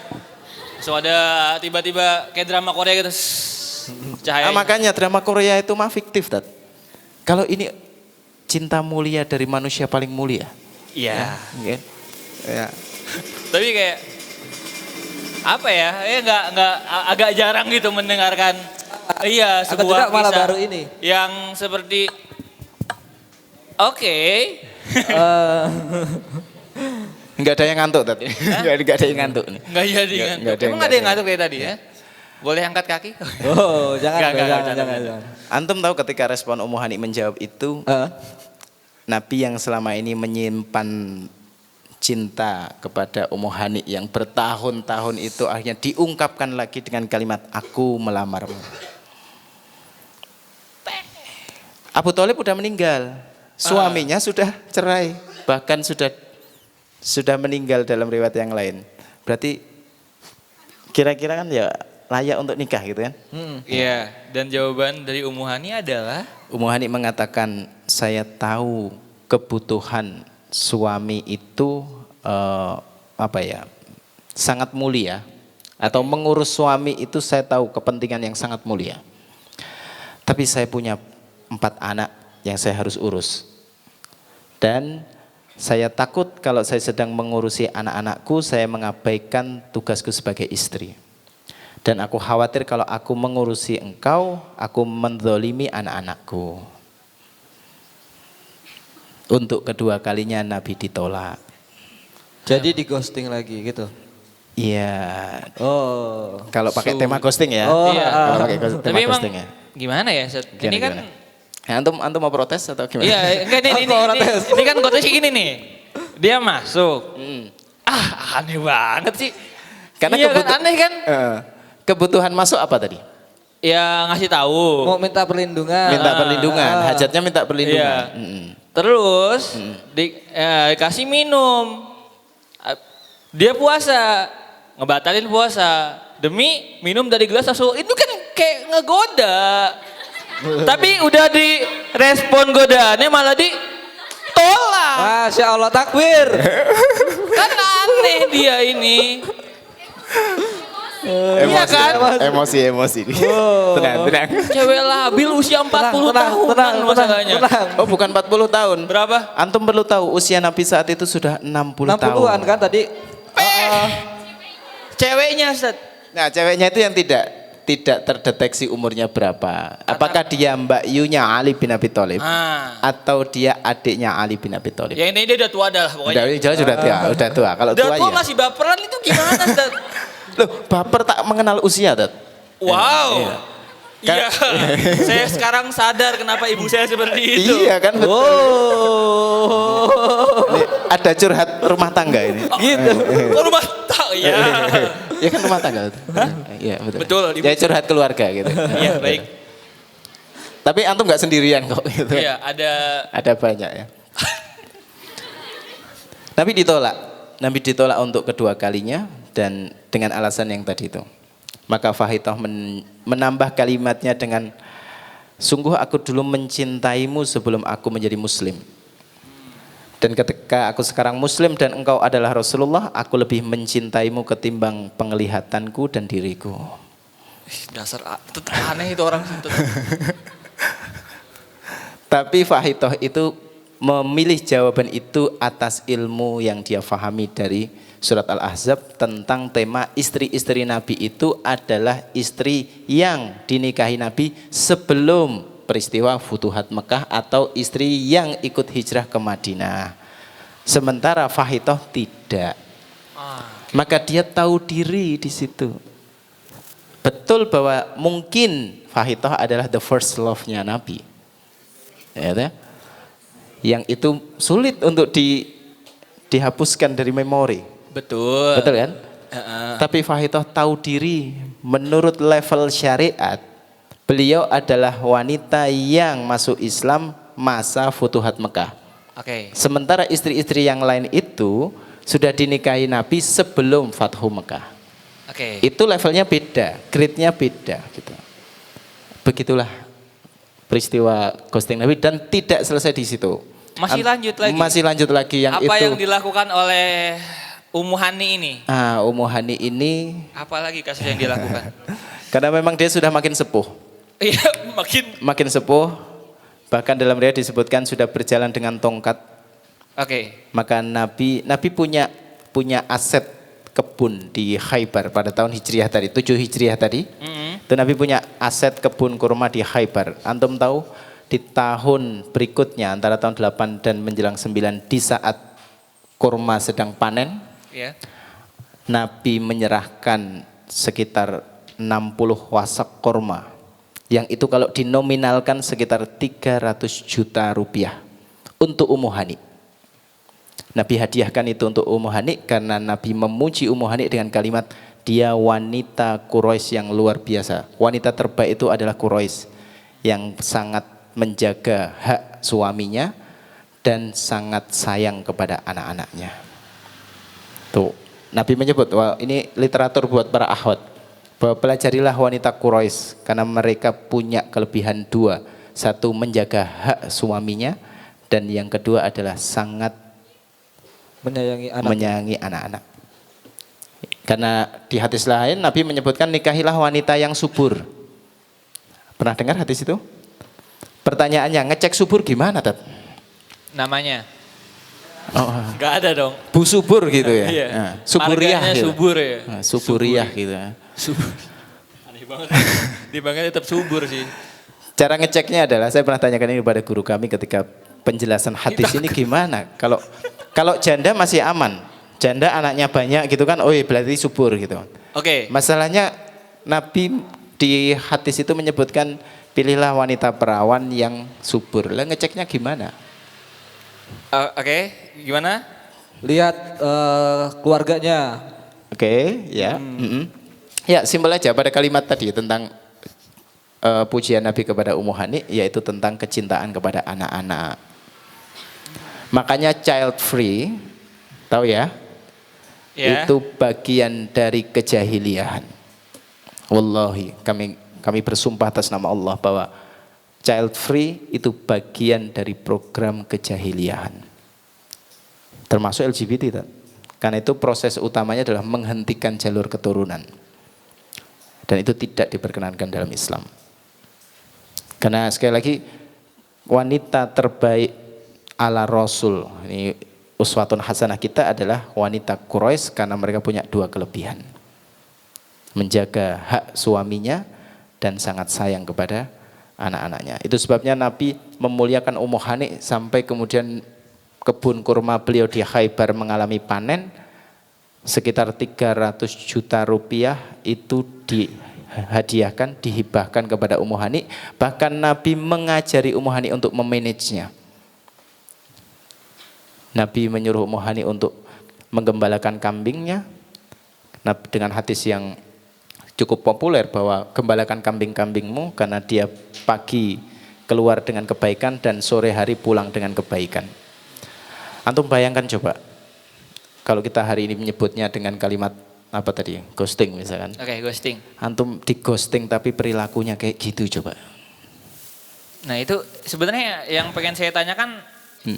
So ada tiba-tiba kayak drama Korea gitu. Cahaya. Makanya drama Korea itu mah fiktif, Tat. Kalau ini cinta mulia dari manusia paling mulia. Iya. Ya. Tapi kayak apa ya? Nggak agak jarang gitu mendengarkan. Iya, Atau sebuah tidak malah kisah baru ini. yang seperti Oke. Enggak ada yang ngantuk tadi. Enggak ada yang ngantuk nih. Enggak jadi Nggak- ngantuk. nggak ada yang Emang ada yang nggak ngantuk dari tadi ya? Boleh angkat kaki? Oh, jangan, Nggak, jangan, jangan. jangan. Antum tahu ketika respon Ummu Hani menjawab itu, Nabi yang selama ini menyimpan cinta kepada Ummu Hani yang bertahun-tahun itu akhirnya diungkapkan lagi dengan kalimat aku melamarmu. Abu Thalib sudah meninggal, suaminya sudah cerai, bahkan sudah meninggal dalam riwayat yang lain. Berarti kira-kira kan ya layak untuk nikah gitu kan? Iya, dan jawaban dari Ummu Hani adalah Ummu Hani mengatakan, saya tahu kebutuhan suami itu sangat mulia, atau mengurus suami itu saya tahu kepentingan yang sangat mulia. Tapi saya punya 4 anak yang saya harus urus, dan saya takut kalau saya sedang mengurusi anak-anakku saya mengabaikan tugasku sebagai istri. Dan aku khawatir kalau aku mengurusi engkau, aku menzolimi anak-anakku. Untuk kedua kalinya Nabi ditolak. Jadi di ghosting lagi gitu. Iya. Oh. Kalau pakai tema ghosting ya. Oh, iya. Kalau pakai tema Tapi emang ghosting ya. gimana ya? Set? Ini Gimana, kan gimana? Antum mau protes atau gimana? iya, enggak ini kan konteksnya gini nih. Dia masuk. Aneh banget sih. Karena iya kan aneh kan? Kebutuhan masuk apa tadi? Ya ngasih tahu. Mau minta perlindungan. Minta perlindungan, hajatnya minta perlindungan. Iya. Terus dikasih minum. Dia puasa, ngebatalin puasa demi minum dari gelas langsung. Itu kan kayak ngegoda. Tapi udah direspon godaannya malah ditolak. Masya Allah, takbir. Kan aneh dia ini. Iya kan? Emosi. Tenang. Cewek labil usia 40 tahunan masalahnya. Oh, bukan 40 tahun. Berapa? Antum perlu tahu usia Nabi saat itu sudah 60 tahun. 60-an kan tadi. Ceweknya Ustaz. Nah, ceweknya itu yang tidak terdeteksi umurnya berapa. Apakah dia Mbak Yunya Ali bin Abi Thalib atau dia adiknya Ali bin Abi Thalib? Ya ini dia udah tua dah pokoknya. Udah jelas sudah tua. Kalau Udah tua tua ya. masih baperan itu gimana Ustaz? Loh, baper tak mengenal usia, Tat. Wow. Iya. Saya sekarang sadar kenapa ibu saya seperti itu. Iya kan betul. Oh. Ini ada curhat rumah tangga ini. Gitu. Rumah tangga ya. Iya kan rumah tangga. Iya betul. Betul, Ibu. Ya curhat keluarga gitu. Iya, baik. Tapi antum nggak sendirian kok gitu. Iya, Ada banyak ya. Nabi ditolak untuk kedua kalinya dan dengan alasan yang tadi itu. Maka Fahitoh menambah kalimatnya dengan, sungguh aku dulu mencintaimu sebelum aku menjadi muslim. Dan ketika aku sekarang muslim dan engkau adalah Rasulullah, aku lebih mencintaimu ketimbang penglihatanku dan diriku. dasar tetap aneh itu orang. Tapi Fahitoh itu memilih jawaban itu atas ilmu yang dia fahami dari surat Al-Ahzab tentang tema istri-istri Nabi itu adalah istri yang dinikahi Nabi sebelum peristiwa Futuhat Mekah atau istri yang ikut hijrah ke Madinah. Sementara Fahitoh tidak. Maka dia tahu diri di situ. Betul bahwa mungkin Fahitoh adalah the first love-nya Nabi. Ya, yang itu sulit untuk dihapuskan dari memori. Betul. Betul kan? Tapi Fahitoh tahu diri menurut level syariat. Beliau adalah wanita yang masuk Islam masa Futuhat Mekah. Oke. Sementara istri-istri yang lain itu sudah dinikahi Nabi sebelum Fathu Mekah. Oke. Itu levelnya beda, grade-nya beda gitu. Begitulah peristiwa ghosting Nabi dan tidak selesai di situ. Masih lanjut lagi. Masih lanjut lagi yang Apa itu. yang dilakukan oleh Ummu Hani ini? Ummu Hani ini Apa lagi kasus yang dilakukan? karena memang dia sudah makin sepuh. Iya, Makin sepuh, bahkan dalam riwayat disebutkan sudah berjalan dengan tongkat. Oke. Maka Nabi punya aset kebun di Khaybar pada tahun Hijriah tadi, 7 Hijriah tadi. Itu Nabi punya aset kebun kurma di Khaybar. Antum tahu di tahun berikutnya antara tahun 8 dan menjelang 9 di saat kurma sedang panen, Ya. Nabi menyerahkan sekitar 60 wasak kurma. Yang itu kalau dinominalkan sekitar 300 juta rupiah untuk Ummu Hani. Nabi hadiahkan itu untuk Ummu Hani karena Nabi memuji Ummu Hani dengan kalimat dia wanita Quraisy yang luar biasa. Wanita terbaik itu adalah Quraisy yang sangat menjaga hak suaminya dan sangat sayang kepada anak-anaknya. Tuh, Nabi menyebut, wah ini literatur buat para akhwat. Bahwa pelajarilah wanita Quraisy karena mereka punya kelebihan dua. Satu menjaga hak suaminya dan yang kedua adalah sangat menyayangi anak-anak. Karena di hadis lain Nabi menyebutkan nikahilah wanita yang subur. Pernah dengar hadis itu? Pertanyaannya, ngecek subur gimana, Tat? Namanya? Oh, Gak ada dong. Bu subur gitu ya. Iya. Nah, suburiah Marganya gitu. subur ya. Nah, suburiah gitu ya. Subur. Aneh banget. Di bangga tetap subur sih. Cara ngeceknya adalah saya pernah tanyakan ini kepada guru kami ketika penjelasan hadis ini gimana. Kalau janda masih aman. Janda anaknya banyak gitu kan, oh iya berarti subur gitu. Oke. Masalahnya Nabi di hadis itu menyebutkan pilihlah wanita perawan yang subur. Lah ngeceknya gimana? Oke, gimana? Lihat keluarganya. Oke, ya. Ya, simpel aja pada kalimat tadi tentang pujian Nabi kepada Ummu Hani yaitu tentang kecintaan kepada anak-anak. Makanya child free, tahu ya? Ya. Itu bagian dari kejahiliahan. Wallahi, kami bersumpah atas nama Allah bahwa child free itu bagian dari program kejahiliahan. Termasuk LGBT, tak? Karena itu proses utamanya adalah menghentikan jalur keturunan. Dan itu tidak diperkenankan dalam Islam. Karena sekali lagi wanita terbaik ala Rasul, ini uswatun hasanah kita adalah wanita Quraisy karena mereka punya dua kelebihan. Menjaga hak suaminya dan sangat sayang kepada anak-anaknya. Itu sebabnya Nabi memuliakan Ummu Hani sampai kemudian kebun kurma beliau di Khaybar mengalami panen sekitar 300 juta rupiah itu dihadiahkan, dihibahkan kepada Ummu Hani. Bahkan Nabi mengajari Ummu Hani untuk memanagenya. Nabi menyuruh Ummu Hani untuk menggembalakan kambingnya dengan hadis yang cukup populer bahwa gembalakan kambing-kambingmu karena dia pagi keluar dengan kebaikan dan sore hari pulang dengan kebaikan. Antum bayangkan coba kalau kita hari ini menyebutnya dengan kalimat apa tadi? Ghosting misalkan. Oke, ghosting. Antum di ghosting tapi perilakunya kayak gitu coba. Nah itu sebenarnya yang pengen saya tanyakan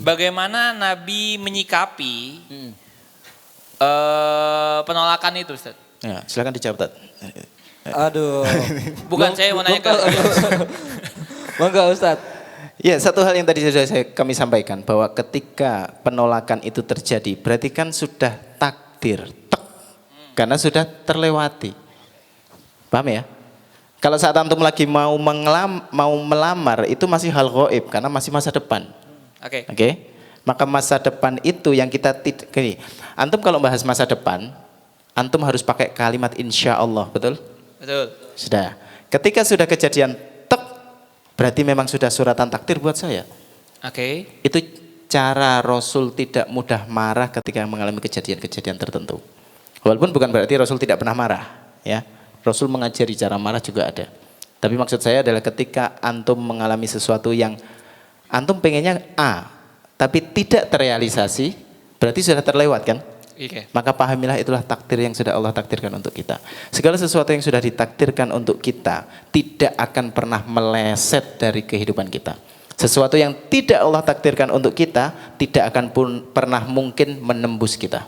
bagaimana Nabi menyikapi penolakan itu, Ustaz? Ya, silakan dijawab, Tat. Aduh. Bukan, saya mau nanya ke Monggo Ustaz. Ya, satu hal yang tadi sudah kami sampaikan bahwa ketika penolakan itu terjadi berarti kan sudah takdir, karena sudah terlewati. Paham ya? Kalau saat antum lagi mau melamar itu masih hal gaib karena masih masa depan. Oke. Oke. Maka masa depan itu yang kita gini. Antum kalau bahas masa depan, antum harus pakai kalimat insya Allah, betul? Betul. Sudah. Ketika sudah kejadian berarti memang sudah suratan takdir buat saya. Oke. Itu cara Rasul tidak mudah marah ketika mengalami kejadian-kejadian tertentu. Walaupun bukan berarti Rasul tidak pernah marah, ya. Rasul mengajari cara marah juga ada. Tapi maksud saya adalah ketika antum mengalami sesuatu yang antum pengennya A, tapi tidak terrealisasi, berarti sudah terlewat kan? Oke. Maka pahamilah itulah takdir yang sudah Allah takdirkan untuk kita. Segala sesuatu yang sudah ditakdirkan untuk kita tidak akan pernah meleset dari kehidupan kita. Sesuatu yang tidak Allah takdirkan untuk kita tidak akan pun pernah mungkin menembus kita.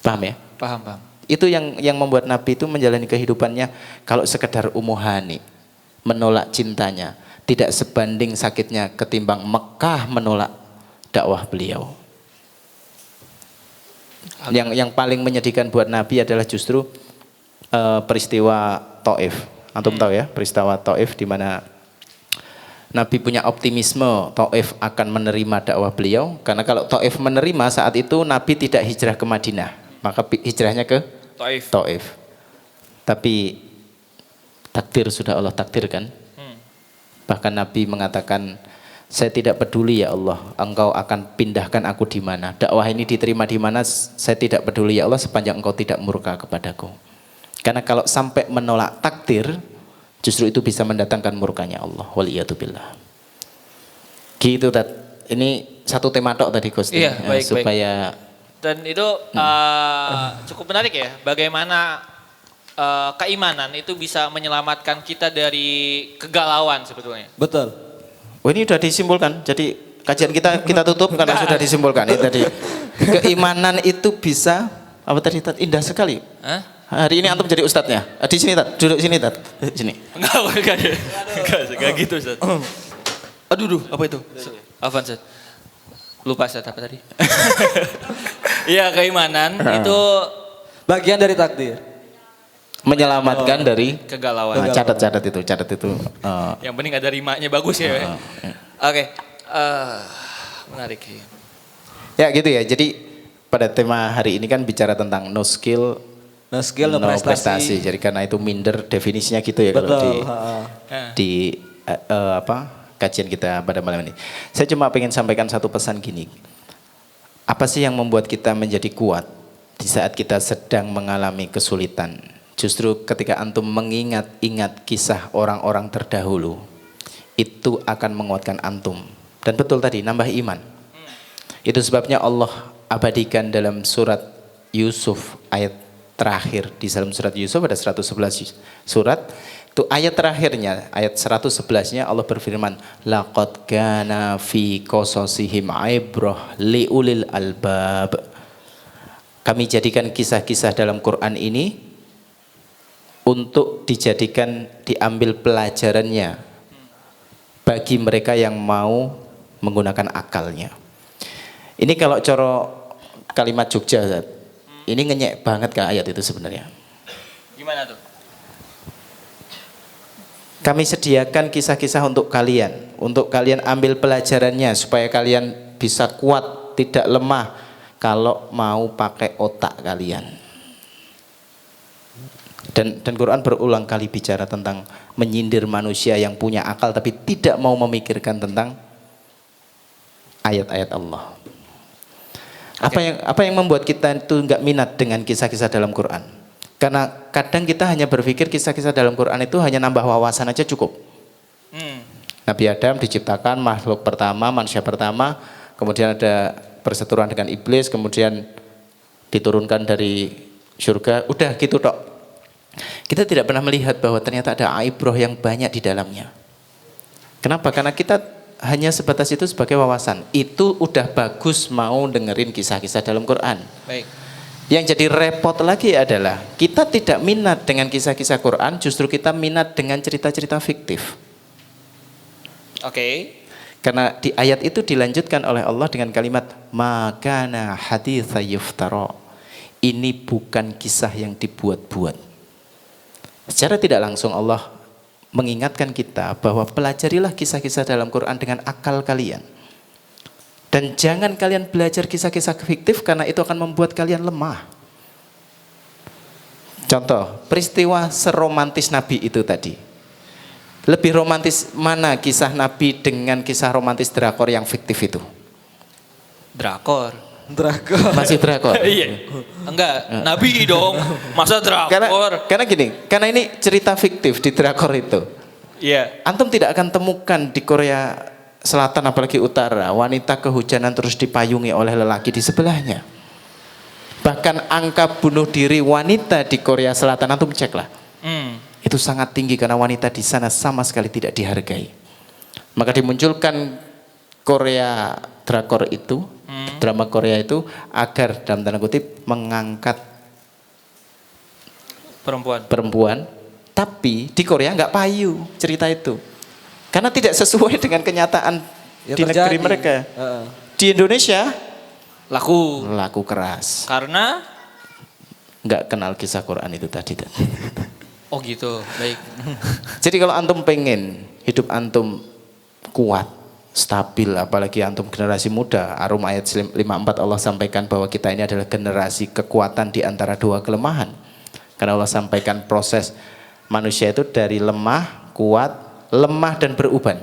Paham ya? Paham. Itu yang membuat Nabi itu menjalani kehidupannya kalau sekedar Ummu Hani menolak cintanya tidak sebanding sakitnya ketimbang Mekah menolak dakwah beliau. Yang paling menyedihkan buat Nabi adalah justru peristiwa Taif. Antum tahu ya peristiwa Taif di mana Nabi punya optimisme Taif akan menerima dakwah beliau, karena kalau Taif menerima saat itu Nabi tidak hijrah ke Madinah, maka hijrahnya ke Taif. Tapi takdir sudah Allah takdirkan. Bahkan Nabi mengatakan, saya tidak peduli ya Allah, engkau akan pindahkan aku di mana, dakwah ini diterima di mana, saya tidak peduli ya Allah sepanjang engkau tidak murka kepadaku. Karena kalau sampai menolak takdir, justru itu bisa mendatangkan murkanya Allah. Waliyatubillah. Gitu Tat. Ini satu tema tok tadi Gus. Iya, baik, supaya dan itu cukup menarik ya, bagaimana keimanan itu bisa menyelamatkan kita dari kegalauan sebetulnya. Betul. oh ini sudah disimpulkan. Jadi kajian kita tutup karena sudah disimpulkan. Ini tadi keimanan itu bisa apa tadi Tat? Indah sekali. Hah? Hari ini antum jadi ustadznya. Di sini Tat, duduk sini Tat. Sini. Enggak gitu Ustaz. Aduh, apa itu? Afan Ustaz. Lupa Ustaz apa tadi? Iya, keimanan itu Bagian dari takdir. Menyelamatkan dari kegalauan. catat itu. Yang penting ada rimanya bagus ya. Oke. Menarik sih. Ya gitu ya. Jadi pada tema hari ini kan bicara tentang no skill, No skill, no prestasi. Jadi karena itu minder definisinya gitu ya. Betul. Kalau di kajian kita pada malam ini. Saya cuma pengen sampaikan satu pesan gini. Apa sih yang membuat kita menjadi kuat di saat kita sedang mengalami kesulitan? Justru ketika antum mengingat-ingat kisah orang-orang terdahulu, itu akan menguatkan antum. Dan betul tadi, nambah iman. Itu sebabnya Allah abadikan dalam surat Yusuf ayat terakhir. Di dalam surat Yusuf ada 111 surat. Itu ayat terakhirnya, ayat 111-nya Allah berfirman, laqad kana fi qasasihim ibrah liulil albab. Kami jadikan kisah-kisah dalam Quran ini untuk dijadikan, diambil pelajarannya bagi mereka yang mau menggunakan akalnya. Ini kalau coro kalimat Jogja, ini ngenyek banget kan ayat itu sebenarnya. Gimana tuh? Kami sediakan kisah-kisah untuk kalian ambil pelajarannya supaya kalian bisa kuat, tidak lemah kalau mau pakai otak kalian. Dan Quran berulang kali bicara tentang menyindir manusia yang punya akal tapi tidak mau memikirkan tentang ayat-ayat Allah. Apa yang membuat kita itu enggak minat dengan kisah-kisah dalam Quran? Karena kadang kita hanya berpikir kisah-kisah dalam Quran itu hanya nambah wawasan aja cukup. Nabi Adam diciptakan makhluk pertama, manusia pertama, kemudian ada perseteruan dengan iblis, kemudian diturunkan dari surga, udah gitu tok. Kita tidak pernah melihat bahwa ternyata ada ibrah yang banyak di dalamnya. Kenapa? Karena kita hanya sebatas itu sebagai wawasan. Itu udah bagus mau dengerin kisah-kisah dalam Quran. Baik. Yang jadi repot lagi adalah kita tidak minat dengan kisah-kisah Quran, justru kita minat dengan cerita-cerita fiktif. Oke. Karena di ayat itu dilanjutkan oleh Allah dengan kalimat makana haditsa yuftara. Ini bukan kisah yang dibuat-buat. Secara tidak langsung Allah mengingatkan kita bahwa pelajarilah kisah-kisah dalam Quran dengan akal kalian. Dan jangan kalian belajar kisah-kisah fiktif karena itu akan membuat kalian lemah. Contoh, peristiwa seromantis Nabi itu tadi. Lebih romantis mana kisah Nabi dengan kisah romantis drakor yang fiktif itu? Drakor. Masih drakor? Iya. Enggak, Nabi dong. Masa drakor? Karena gini, karena ini cerita fiktif di drakor itu. Iya. Antum tidak akan temukan di Korea Selatan apalagi utara wanita kehujanan terus dipayungi oleh lelaki di sebelahnya. Bahkan angka bunuh diri wanita di Korea Selatan antum ceklah. Itu sangat tinggi karena wanita di sana sama sekali tidak dihargai. Maka dimunculkan Korea drakor itu, drama Korea itu agar dalam tanda kutip mengangkat perempuan, tapi di Korea nggak payu cerita itu. Karena tidak sesuai dengan kenyataan ya, di negeri mereka. Di Indonesia laku keras. Karena nggak kenal kisah Quran itu tadi. Oh gitu, baik. Jadi kalau antum pengen hidup antum kuat, stabil, apalagi antum generasi muda. Arum ayat 54 Allah sampaikan bahwa kita ini adalah generasi kekuatan di antara dua kelemahan. Karena Allah sampaikan proses manusia itu dari lemah, kuat, lemah dan beruban.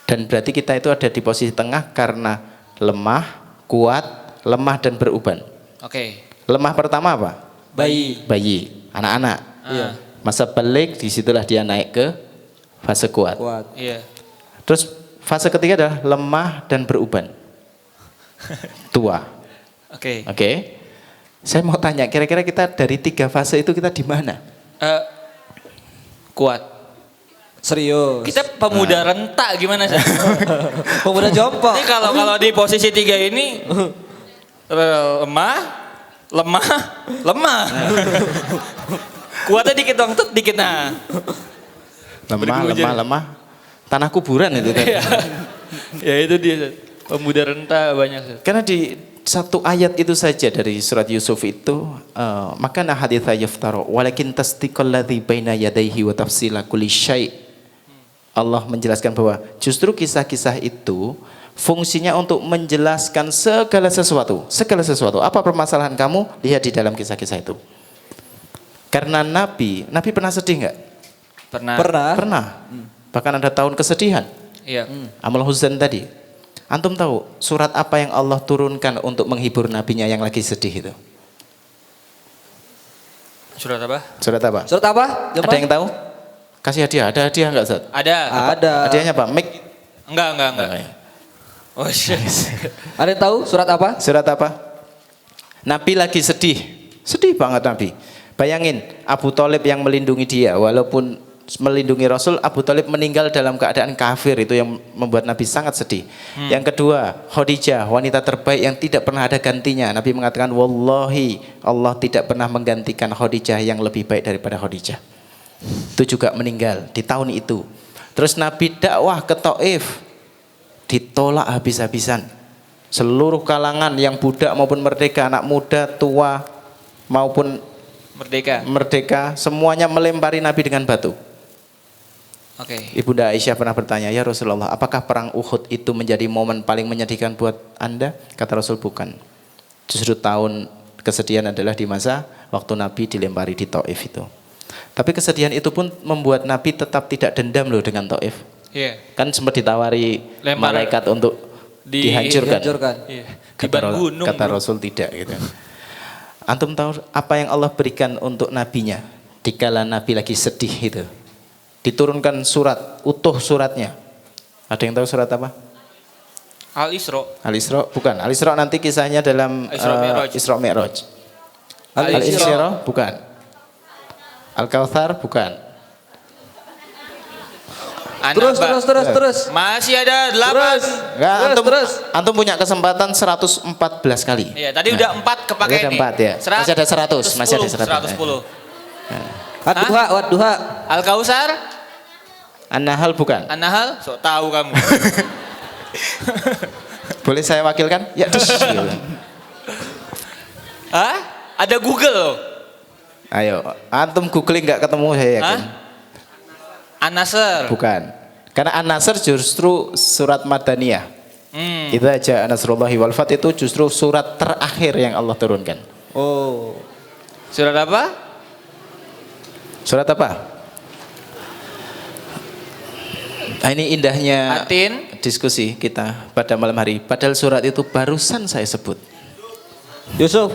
Dan berarti kita itu ada di posisi tengah karena lemah, kuat, lemah dan beruban. Oke. Lemah pertama apa? Bayi. Anak-anak. Iya. Masa balik disitulah dia naik ke fase kuat. Iya. Terus fase ketiga adalah lemah dan beruban. Tua. Oke. Oke. Saya mau tanya, kira-kira kita dari 3 fase itu kita di mana? Kuat. Serius. Kita pemuda rentak gimana sih? pemuda jompo. Ini kalau di posisi 3 ini lemah. Kuatnya dikit dong, dikit nah. Lemah. Tanah kuburan itu kan. Ya itu dia. Pemuda renta banyak. Karena di satu ayat itu saja dari surat Yusuf itu, maka nah haditha yaftaru walakin tasdiqal ladzi baina yadayhi wa tafsila kulli syai'. Allah menjelaskan bahwa justru kisah-kisah itu fungsinya untuk menjelaskan segala sesuatu. Apa permasalahan kamu? Lihat di dalam kisah-kisah itu. Karena Nabi pernah sedih nggak? Pernah. Bahkan ada tahun kesedihan. Iya. Amul huzan tadi. Antum tahu surat apa yang Allah turunkan untuk menghibur nabinya yang lagi sedih itu? Surat apa? Surat apa? Surat apa? Ada yang tahu? Kasih hadiah. Ada hadiah nggak, Ustaz? Ada. Hadiahnya apa? Mic? Enggak. Oh shit. Ada yang tahu surat apa? Surat apa? Nabi lagi sedih. Sedih banget Nabi. Bayangin, Abu Thalib yang melindungi dia, walaupun melindungi Rasul, Abu Thalib meninggal dalam keadaan kafir, itu yang membuat Nabi sangat sedih. Yang kedua, Khadijah, wanita terbaik yang tidak pernah ada gantinya. Nabi mengatakan, wallahi Allah tidak pernah menggantikan Khadijah yang lebih baik daripada Khadijah. Itu juga meninggal di tahun itu. Terus Nabi dakwah ke Taif, ditolak habis-habisan. Seluruh kalangan yang budak maupun merdeka, anak muda, tua maupun merdeka, semuanya melempari Nabi dengan batu. Oke. Ibunda Aisyah pernah bertanya, ya Rasulullah, apakah perang Uhud itu menjadi momen paling menyedihkan buat Anda? Kata Rasul, bukan. Justru tahun kesedihan adalah di masa waktu Nabi dilempari di Taif itu. Tapi kesedihan itu pun membuat Nabi tetap tidak dendam loh dengan Taif. Iya. Kan sempat ditawari malaikat untuk dihancurkan. Iya. Kata Rasul tidak gitu. Antum tahu apa yang Allah berikan untuk nabinya dikala Nabi lagi sedih itu? Diturunkan surat, utuh suratnya. Ada yang tahu surat apa? Al-Isra. Al-Isra, bukan. Al-Isra nanti kisahnya dalam Isra Mi'raj. Al-Isra bukan. Al-Kautsar bukan. Terus. Masih ada 8. Enggak, antum punya kesempatan 114 kali. Iya, tadi udah 4 kepakai udah nih. 4 ya. Masih ada 100, masih ada 100. 110. Wadduha. Al-Kautsar? An-Nahl bukan. An-Nahl? Sok tahu kamu. Boleh saya wakilkan? Ya, Hah? Ada Google loh. Ayo, antum googling nggak ketemu saya yakin. An-Nasr. Bukan. Karena An-Nasr justru surat Madaniyah. Itu aja Nasrullahi wal Fath itu justru surat terakhir yang Allah turunkan. Oh. Surat apa? Surat apa? Nah, ini indahnya Atin. diskusi kita pada malam hari. Padahal surat itu barusan saya sebut. Yusuf.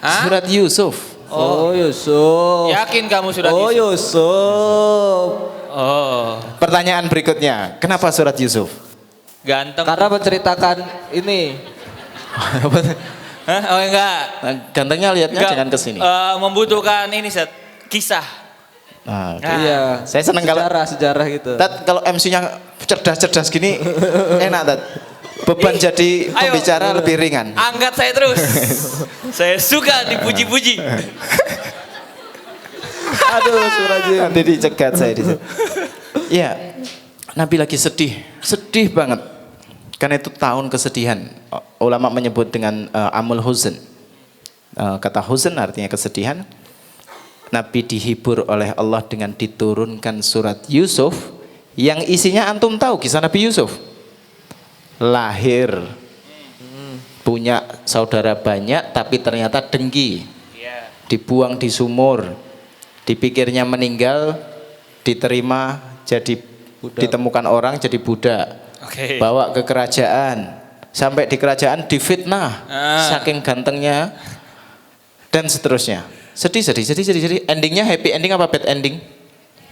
Hah? Surat Yusuf. Oh, Yusuf. Yakin kamu surat Oh, Yusuf? Yusuf. Oh. Pertanyaan berikutnya, kenapa surat Yusuf? Ganteng. Karena menceritakan ini. Hah? Oh enggak. Gantengnya lihatnya Enggak. jangan ke sini. Membutuhkan ini set kisah. Nah, Iya. saya senang kalau sejarah gitu. Tat, kalau MC-nya cerdas-cerdas gini enak Tat. Beban jadi pembicara lebih ringan. Angkat saya terus. Saya suka dipuji-puji. Aduh, surajim. Nanti dicegat saya di situ. Iya, Nabi lagi sedih banget. Karena itu tahun kesedihan. Ulama menyebut dengan amul huzn. Kata huzn artinya kesedihan. Nabi dihibur oleh Allah dengan diturunkan surat Yusuf Yang isinya antum tahu kisah Nabi Yusuf. Lahir, punya saudara banyak tapi ternyata dengki. Iya. Dibuang di sumur, dipikirnya meninggal, diterima jadi Budak. ditemukan orang jadi budak. Oke. Bawa ke kerajaan, sampai di kerajaan difitnah saking gantengnya dan seterusnya. Sedih. Endingnya happy ending apa bad ending?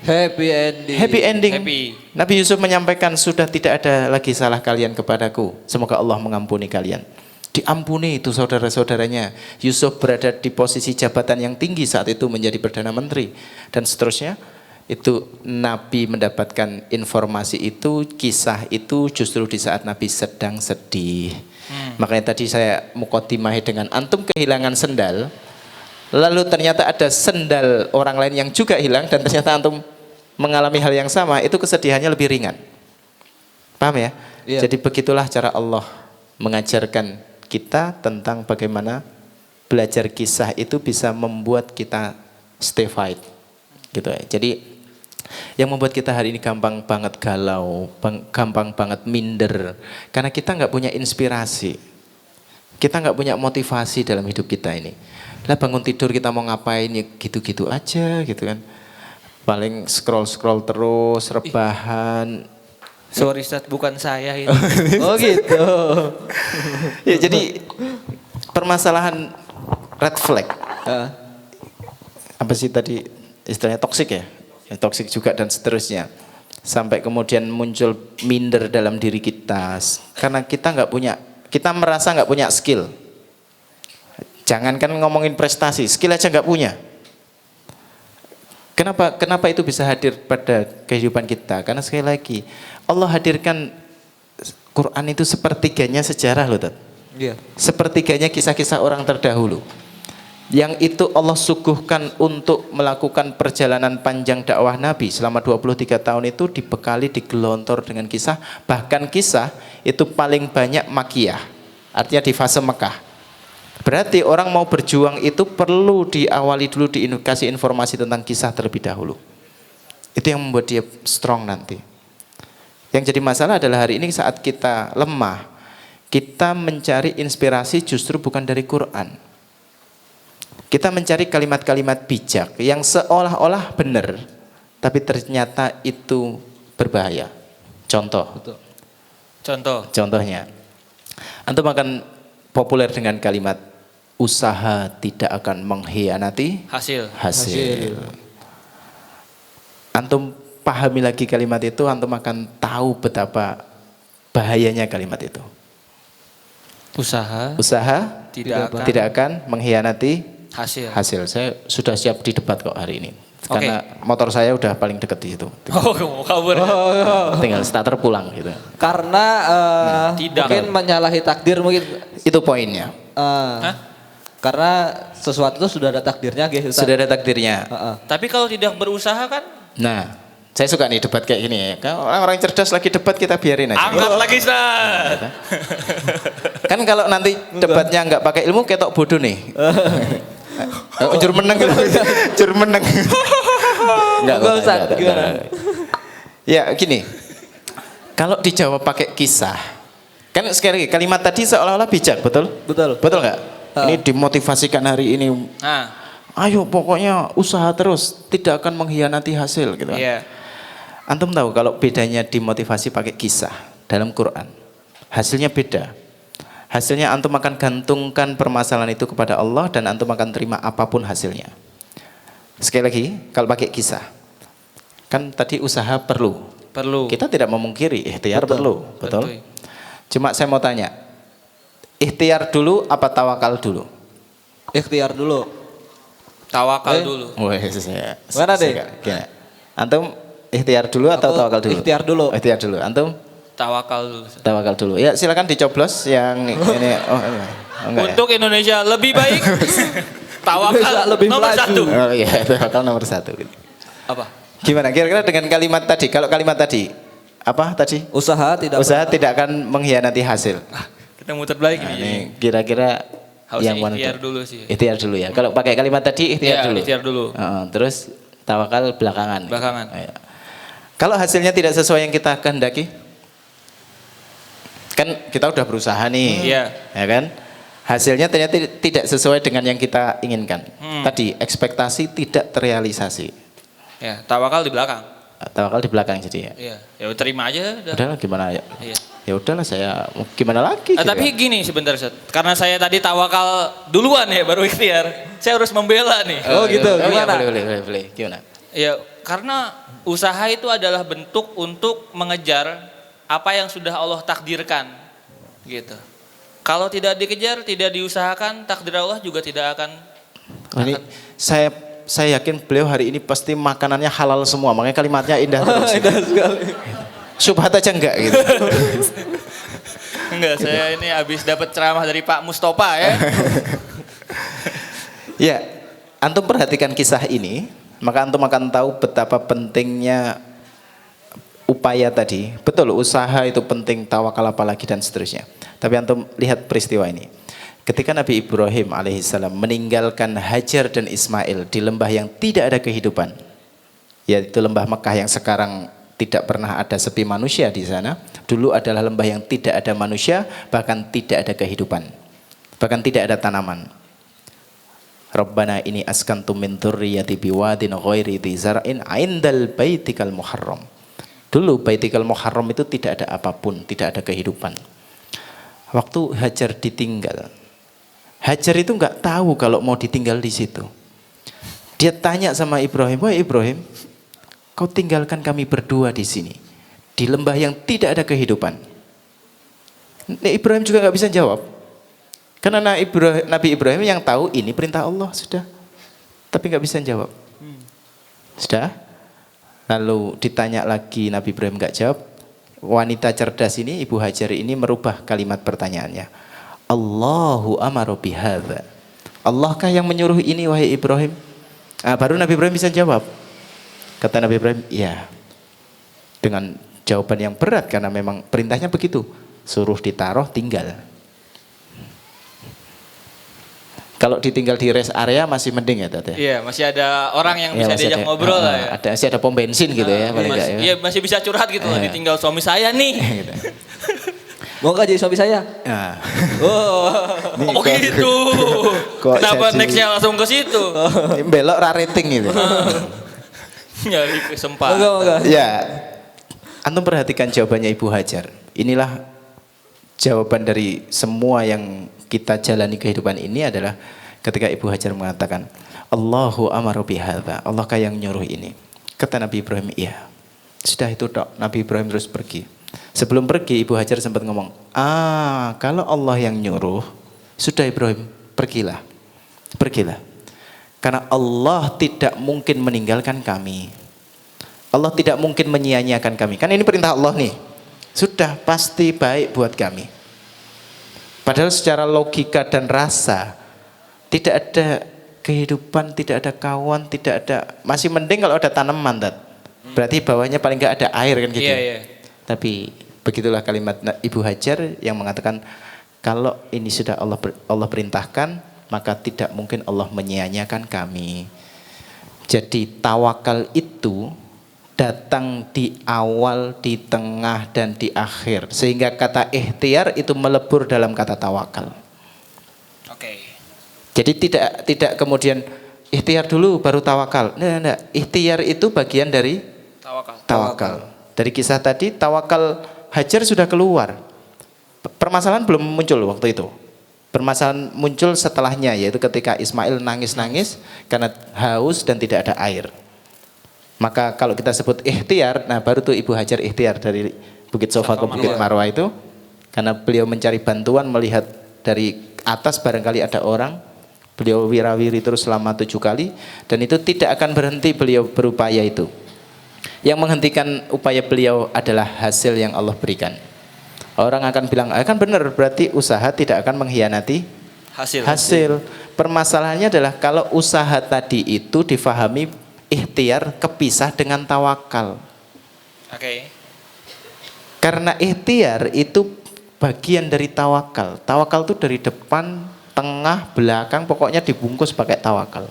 Happy ending. Happy ending. Happy. Nabi Yusuf menyampaikan, sudah tidak ada lagi salah kalian kepadaku. Semoga Allah mengampuni kalian. Diampuni itu saudara-saudaranya. Yusuf berada di posisi jabatan yang tinggi saat itu, menjadi Perdana Menteri. Dan seterusnya. Itu Nabi mendapatkan informasi itu, kisah itu justru di saat Nabi sedang sedih. Makanya tadi saya mukotimahi dengan antum kehilangan sendal, lalu ternyata ada sendal orang lain yang juga hilang dan ternyata antum mengalami hal yang sama, itu kesedihannya lebih ringan. Paham ya? Iya. Jadi begitulah cara Allah mengajarkan kita tentang bagaimana belajar kisah itu bisa membuat kita stay fight. Gitu ya. Jadi yang membuat kita hari ini gampang banget galau, gampang banget minder, karena kita nggak punya inspirasi, kita nggak punya motivasi dalam hidup kita ini. Lah bangun tidur kita mau ngapain ya gitu-gitu aja gitu kan, paling scroll terus, rebahan. Sorry Ustaz, bukan saya ini. Oh gitu. Ya jadi permasalahan red flag. Apa sih tadi istilahnya, toksik ya? Toksik juga dan seterusnya, sampai kemudian muncul minder dalam diri kita karena kita nggak punya, kita merasa nggak punya skill. Jangankan ngomongin prestasi, skill aja nggak punya. Kenapa itu bisa hadir pada kehidupan kita? Karena sekali lagi Allah hadirkan Quran itu sepertiganya sejarah loh, Tat. Iya. Sepertiganya kisah-kisah orang terdahulu. Yang itu Allah suguhkan untuk melakukan perjalanan panjang dakwah Nabi selama 23 tahun itu dibekali, digelontor dengan kisah. Bahkan kisah itu paling banyak makiyah, artinya di fase Mekah. Berarti orang mau berjuang itu perlu diawali dulu, dikasih informasi tentang kisah terlebih dahulu. Itu yang membuat dia strong nanti. Yang jadi masalah adalah hari ini saat kita lemah, kita mencari inspirasi justru bukan dari Quran. Kita mencari kalimat-kalimat bijak yang seolah-olah benar, tapi ternyata itu berbahaya. Contohnya, antum akan populer dengan kalimat usaha tidak akan mengkhianati Hasil. Antum pahami lagi kalimat itu, antum akan tahu betapa bahayanya kalimat itu. Usaha Tidak akan mengkhianati hasil. Saya sudah siap di debat kok hari ini. Karena motor saya udah paling deket di situ. Oh, mau kabur. Tinggal starter pulang gitu. Karena Tidak. mungkin menyalahi takdir mungkin. Itu poinnya. Karena sesuatu itu sudah ada takdirnya gitu. Sudah ada takdirnya. Tapi kalau tidak berusaha kan? Nah, saya suka nih debat kayak gini ya. Kalau orang-orang cerdas lagi debat kita biarin aja. Angkat lagi Ustaz. Kan kalau nanti debatnya nggak pakai ilmu ketok bodoh nih. Jur meneng. Enggak Ustaz, gimana? Ya gini. Kalau dijawab pakai kisah, kan sekali lagi kalimat tadi seolah-olah bijak, betul? Betul nggak? Ini dimotivasikan hari ini. Ayo pokoknya usaha terus, tidak akan mengkhianati hasil gitu kan. Iya. Antum tahu kalau bedanya dimotivasi pakai kisah dalam Quran, hasilnya beda. Hasilnya antum akan gantungkan permasalahan itu kepada Allah dan antum akan terima apapun hasilnya. Sekali lagi, kalau pakai kisah, kan tadi usaha perlu. Kita tidak memungkiri ikhtiar perlu, betul? Cuma saya mau tanya, ikhtiar dulu apa tawakal dulu? Ikhtiar dulu. Tawakal dulu. Mana deh? Antum ikhtiar dulu atau tawakal dulu? Ikhtiar dulu. Ikhtiar dulu. Antum? Tawakal dulu. Ya silakan dicoblos yang ini. Enggak Untuk ya? Indonesia lebih baik. Tawakal lebih nomor maju. 1. Oh iya, tawakal nomor 1. Apa? Gimana kira-kira dengan kalimat tadi? Kalau kalimat tadi apa tadi? Usaha tidak akan mengkhianati hasil. Kita muter balik Nah, ini. ini kira-kira Harusnya yang mana? ikhtiar dulu sih. Ikhtiar dulu ya. Kalau pakai kalimat tadi ikhtiar Iya, dulu. ikhtiar dulu. Terus tawakal belakangan. Belakangan. Iya. Kalau hasilnya tidak sesuai yang kita kehendaki, kan kita udah berusaha nih, Iya. ya kan? Hasilnya ternyata tidak sesuai dengan yang kita inginkan. Tadi ekspektasi tidak terrealisasi. Ya, tawakal di belakang. Tawakal di belakang jadi ya. Iya, ya terima aja udah. Udahlah gimana ya? Iya. Ya udahlah saya gimana lagi? gitu Tapi ya. gini sebentar Ustaz. Karena saya tadi tawakal duluan ya baru ikhtiar. Saya harus membela nih. Oh, gitu. Iya, Gimana? boleh. Gimana? Ya, karena usaha itu adalah bentuk untuk mengejar apa yang sudah Allah takdirkan. Gitu. Kalau tidak dikejar, tidak diusahakan, takdir Allah juga tidak akan. Ini saya yakin beliau hari ini pasti makanannya halal semua, makanya kalimatnya indah terus. Indah sekali. Syubhat aja enggak gitu. Enggak, saya ini habis dapat ceramah dari Pak Mustafa ya. Ya, antum perhatikan kisah ini, maka antum akan tahu betapa pentingnya upaya tadi. Betul, usaha itu penting, tawakal apalagi dan seterusnya. Tapi antum lihat peristiwa ini. Ketika Nabi Ibrahim alaihissalam meninggalkan Hajar dan Ismail di lembah yang tidak ada kehidupan, yaitu lembah Mekah yang sekarang tidak pernah ada sepi manusia di sana. Dulu adalah lembah yang tidak ada manusia, bahkan tidak ada kehidupan, bahkan tidak ada tanaman. Rabbana ini askantu min dzurriyyati biwadin ghairi dzi zar'in 'indal baitikal muharram. Dulu baitikal muharram itu tidak ada apapun, tidak ada kehidupan. Waktu Hajar ditinggal, Hajar itu nggak tahu kalau mau ditinggal di situ. Dia tanya sama Ibrahim, "Wahai Ibrahim, kau tinggalkan kami berdua di sini, di lembah yang tidak ada kehidupan." Ibrahim juga nggak bisa jawab, karena Nabi Ibrahim yang tahu ini perintah Allah sudah, tapi nggak bisa jawab. Sudah. Lalu ditanya lagi, Nabi Ibrahim nggak jawab. Wanita cerdas ini, Ibu Hajar ini merubah kalimat pertanyaannya. Allahu amaru bihadza. Allahkah yang menyuruh ini wahai Ibrahim? Baru Nabi Ibrahim bisa jawab. Kata Nabi Ibrahim, iya. Dengan jawaban yang berat karena memang perintahnya begitu. Suruh ditaruh, tinggal. Kalau ditinggal di rest area masih mending ya Tete? Iya, masih ada orang yang Ya, bisa masih diajak ada, ngobrol lah ya. Masih ada pom bensin gitu ya. paling nggak ya. Iya, masih bisa curhat gitu loh, ditinggal suami saya nih. Gitu. Mau nggak jadi suami saya? Nah. Oh. Oh gitu. kok Kenapa jadi- nextnya langsung ke situ? Ini belok rating gitu. Nyari kesempatan. Moga-moga. Ya, antum perhatikan jawabannya Ibu Hajar. Inilah jawaban dari semua yang kita jalani kehidupan ini adalah ketika Ibu Hajar mengatakan, Allahu amaru bihadza. Allahkah yang nyuruh ini? Kata Nabi Ibrahim, iya. Sudah itu dok. Nabi Ibrahim terus pergi. Sebelum pergi Ibu Hajar sempat ngomong, kalau Allah yang nyuruh, sudah Ibrahim, pergilah. Pergilah. Karena Allah tidak mungkin meninggalkan kami. Allah tidak mungkin menyia-nyiakan kami. Kan ini perintah Allah nih. Sudah pasti baik buat kami. Padahal secara logika dan rasa tidak ada kehidupan, tidak ada kawan, tidak ada, masih mending kalau ada tanaman, Tat. Berarti bawahnya paling nggak ada air kan gitu. Iya, iya. Tapi begitulah kalimat Ibu Hajar yang mengatakan kalau ini sudah Allah perintahkan, maka tidak mungkin Allah menyia-nyiakan kami. Jadi tawakal itu datang di awal, di tengah, dan di akhir. Sehingga kata ikhtiar itu melebur dalam kata tawakal. Oke. Jadi tidak kemudian ikhtiar dulu baru tawakal. Enggak. Ikhtiar itu bagian dari tawakal. Dari kisah tadi, tawakal Hajar sudah keluar. Permasalahan belum muncul waktu itu. Permasalahan muncul setelahnya, yaitu ketika Ismail nangis-nangis karena haus dan tidak ada air. Maka kalau kita sebut ikhtiar, nah baru tuh Ibu Hajar ikhtiar dari Bukit Sofa ke Bukit Marwah itu, karena beliau mencari bantuan, melihat dari atas barangkali ada orang, beliau wirawiri terus selama 7 kali, dan itu tidak akan berhenti beliau berupaya itu. Yang menghentikan upaya beliau adalah hasil yang Allah berikan. Orang akan bilang, kan benar, berarti usaha tidak akan mengkhianati hasil. Permasalahannya adalah kalau usaha tadi itu difahami ikhtiar kepisah dengan tawakal. Oke. Karena ikhtiar itu bagian dari tawakal. Tawakal itu dari depan, tengah, belakang, pokoknya dibungkus pakai tawakal.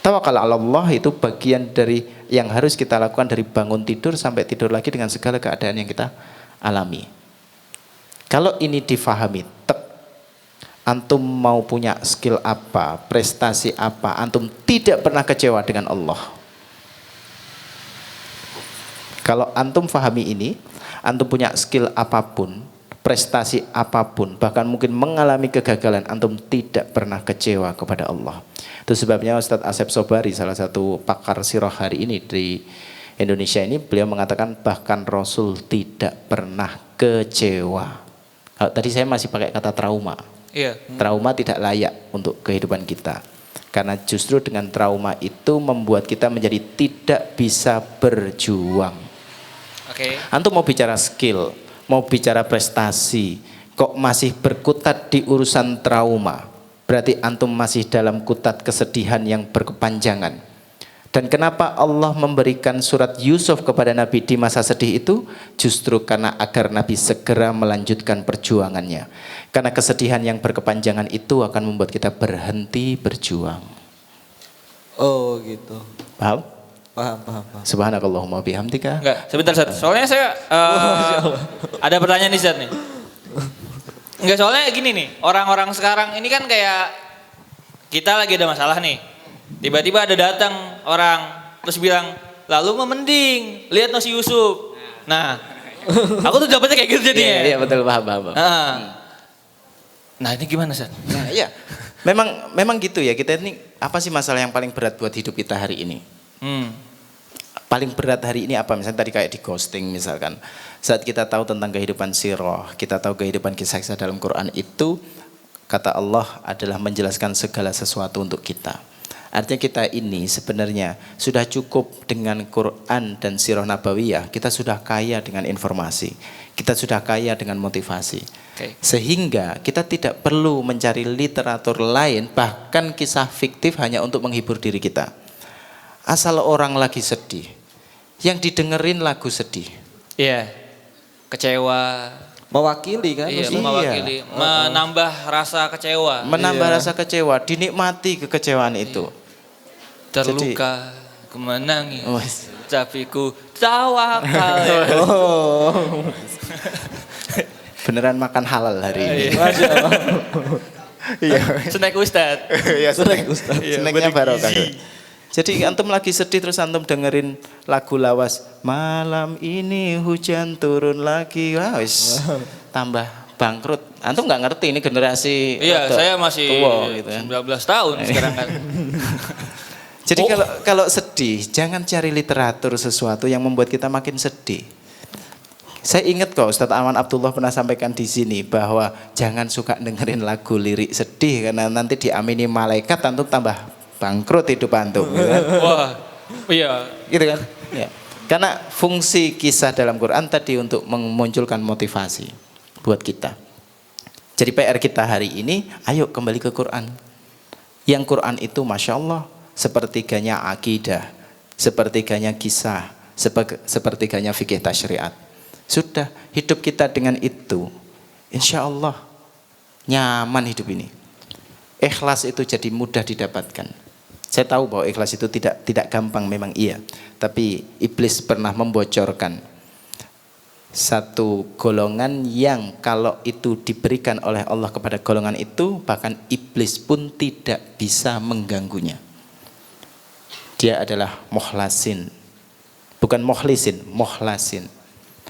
Tawakal 'ala Allah itu bagian dari yang harus kita lakukan dari bangun tidur sampai tidur lagi dengan segala keadaan yang kita alami. Kalau ini difahami, antum mau punya skill apa, prestasi apa, antum tidak pernah kecewa dengan Allah. Kalau antum fahami ini, antum punya skill apapun, prestasi apapun, bahkan mungkin mengalami kegagalan, antum tidak pernah kecewa kepada Allah. Itu sebabnya Ustadz Asep Sobari, salah satu pakar sirah hari ini di Indonesia ini, beliau mengatakan bahkan Rasul tidak pernah kecewa. Tadi saya masih pakai kata trauma. Iya. Trauma tidak layak untuk kehidupan kita. Karena justru dengan trauma itu membuat kita menjadi tidak bisa berjuang. Oke. Antum mau bicara skill, mau bicara prestasi, kok masih berkutat di urusan trauma, berarti antum masih dalam kutat kesedihan yang berkepanjangan. Dan kenapa Allah memberikan surat Yusuf kepada Nabi di masa sedih itu? Justru karena agar Nabi segera melanjutkan perjuangannya. Karena kesedihan yang berkepanjangan itu akan membuat kita berhenti berjuang. Oh gitu. Paham? Paham. Subhanakallahumma bihamdika. Enggak, sebentar Ustaz. Soalnya saya ada pertanyaan nih Ustaz nih. Enggak, soalnya gini nih, orang-orang sekarang ini kan kayak kita lagi ada masalah nih. Tiba-tiba ada datang orang terus bilang, "Lalu mending lihat Nasi Yusuf." Nah, aku tuh dapetnya kayak gitu jadinya. Iya, betul, paham. Nah, ini gimana Ustaz? Nah, iya. Memang gitu ya, kita ini apa sih masalah yang paling berat buat hidup kita hari ini? Paling berat hari ini apa? Misalnya tadi kayak di ghosting misalkan. Saat kita tahu tentang kehidupan sirah, kita tahu kehidupan kisah-kisah dalam Quran itu, kata Allah adalah menjelaskan segala sesuatu untuk kita. Artinya kita ini sebenarnya sudah cukup dengan Quran dan sirah nabawiyah, kita sudah kaya dengan informasi, kita sudah kaya dengan motivasi. Sehingga kita tidak perlu mencari literatur lain, bahkan kisah fiktif hanya untuk menghibur diri kita. Asal orang lagi sedih, yang didengerin lagu sedih. Iya. Kecewa. Mewakili kan? Iya, Ustaz? mewakili. Menambah rasa kecewa. Menambah rasa kecewa, dinikmati kekecewaan itu. Terluka, ku menangis. Oh. Tapi ku tawakal. Beneran makan halal hari ini. Iya. Snack Ustad. Iya, snack Ustaz. Iya, Snacknya barokah. bergizi. Jadi antum lagi sedih terus antum dengerin lagu lawas, malam ini hujan turun lagi. Wah, wis tambah bangkrut. Antum nggak ngerti ini generasi. Iya, saya masih tua, gitu kan. 19 tahun sekarang kan. Jadi kalau sedih, jangan cari literatur sesuatu yang membuat kita makin sedih. Saya ingat kok Ustadz Aman Abdullah pernah sampaikan di sini bahwa jangan suka dengerin lagu lirik sedih karena nanti diamini malaikat antum tambah bangkrut hidup antum. Gitu kan? Wah, iya. Gitu kan? Ya. Karena fungsi kisah dalam Quran tadi untuk memunculkan motivasi buat kita. Jadi PR kita hari ini, ayo kembali ke Quran. Yang Quran itu Masya Allah, sepertiganya akidah, sepertiganya kisah, sepertiganya fikih tasyriat. Sudah, hidup kita dengan itu, insya Allah nyaman hidup ini. Ikhlas itu jadi mudah didapatkan. Saya tahu bahwa ikhlas itu tidak gampang, memang iya. Tapi iblis pernah membocorkan satu golongan yang kalau itu diberikan oleh Allah kepada golongan itu, bahkan iblis pun tidak bisa mengganggunya. Dia adalah mukhlasin, bukan mukhlisin, mukhlasin,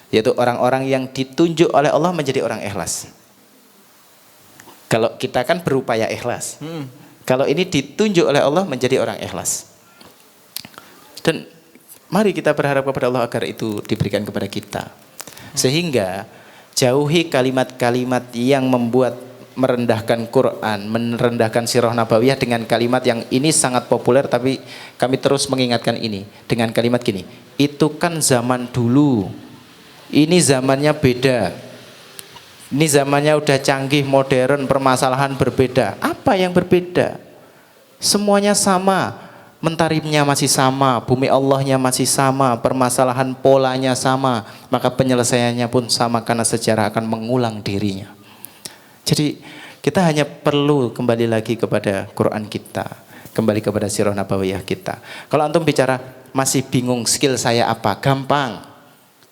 yaitu orang-orang yang ditunjuk oleh Allah menjadi orang ikhlas. Kalau kita kan berupaya ikhlas, kalau ini ditunjuk oleh Allah menjadi orang ikhlas. Dan mari kita berharap kepada Allah agar itu diberikan kepada kita, sehingga jauhi kalimat-kalimat yang membuat merendahkan Quran, merendahkan sirah nabawiyah dengan kalimat yang ini sangat populer, tapi kami terus mengingatkan ini dengan kalimat gini, itu kan zaman dulu, ini zamannya beda, ini zamannya udah canggih, modern, permasalahan berbeda. Apa yang berbeda? Semuanya sama, mentariknya masih sama, bumi Allahnya masih sama, permasalahan polanya sama, maka penyelesaiannya pun sama karena sejarah akan mengulang dirinya. Jadi kita hanya perlu kembali lagi kepada Quran kita. kembali kepada sirah nabawiyah kita. Kalau antum bicara masih bingung skill saya apa, gampang.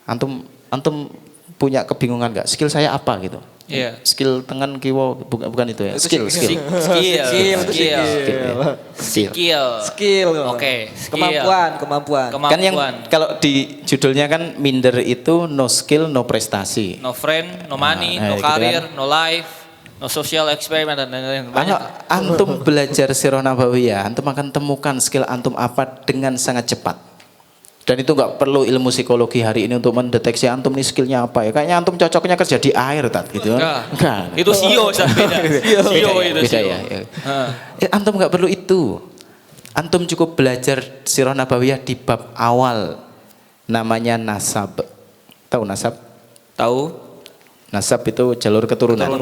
Antum punya kebingungan nggak? Skill saya apa gitu? Iya. Skill tengen kiwo bukan itu ya. Skill. Oke, Kemampuan. Kan yang kalau di judulnya kan minder itu no skill no prestasi. no friend, no money, no gitu career, kan. no life, no social experiment dan lain-lain. Kalau Banyak. antum belajar sirah nabawiyah, antum akan temukan skill antum apa dengan sangat cepat. Dan itu nggak perlu ilmu psikologi hari ini untuk mendeteksi antum nih skillnya apa ya. Kayaknya antum cocoknya kerja di air gitu. Enggak. Itu CEO beda. CEO itu beda CEO. ya. Antum nggak perlu itu. Antum cukup belajar sirah nabawiyah di bab awal namanya nasab. Tahu nasab? Tahu? Nasab itu jalur keturunan.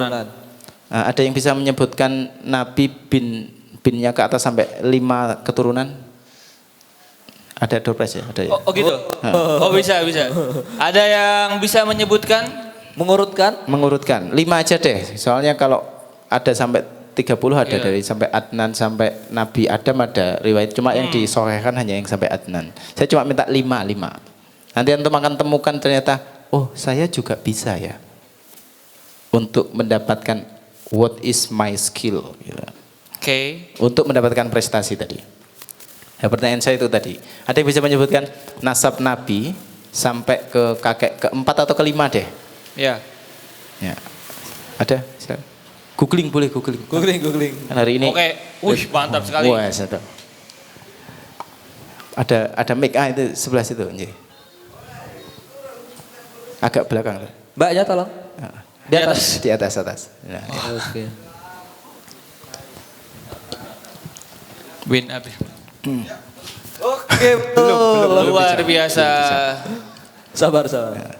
Ada yang bisa menyebutkan Nabi binnya ke atas sampai 5 keturunan? Ada doorpress ya? Ada ya? Oh gitu? Oh bisa. Ada yang bisa menyebutkan? Mengurutkan. 5 aja deh. Soalnya kalau ada sampai 30 ada Iya. dari sampai Adnan sampai Nabi Adam ada riwayat. Cuma yang disohhikan hanya yang sampai Adnan. Saya cuma minta 5. Nanti antum akan temukan ternyata, oh saya juga bisa ya. Untuk mendapatkan what is my skill. Gitu. Oke. Untuk mendapatkan prestasi tadi. Ya, pertanyaan saya itu tadi. Ada yang bisa menyebutkan nasab Nabi sampai ke kakek keempat atau kelima deh? Ya. Ya. Ada? Silakan. Googling boleh googling. Kan hari ini. Oke. Wih, mantap sekali. Wah, satu. Ada mic itu sebelah situ. Nji. Agak belakang. Mbaknya tolong. Di atas. Nah, ya. Oke. Win apa? Oke, betul. Luar biasa. Sabar.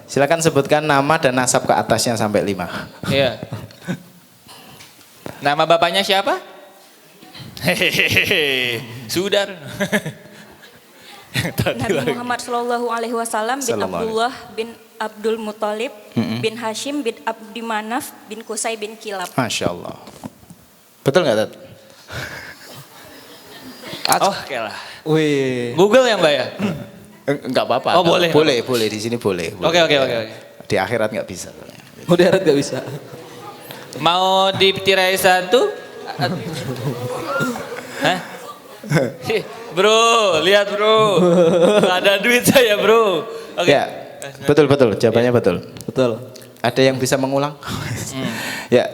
Silakan sebutkan nama dan nasab ke atasnya sampai 5. Iya. Nama bapaknya siapa? Hehehe. Sudar. Nabi Muhammad Shallallahu Alaihi Wasallam bin Sallallahu Abdullah bin Abdul Muthalib bin Hashim bin Abdi Manaf bin Qusay bin Kilab. Masya Allah. Betul nggak Tat? Oh, oke lah. Wih. Google ya Mbak ya? Enggak apa-apa. Oh, boleh. Boleh di sini boleh. Oke. Di akhirat nggak bisa. Mau diaret gak bisa. Mau ditirai satu? Hah? Bro, lihat bro. Nggak ada duit saya bro. Oke. Ya, betul. Jawabannya betul. Betul. Ada yang bisa mengulang? Ya,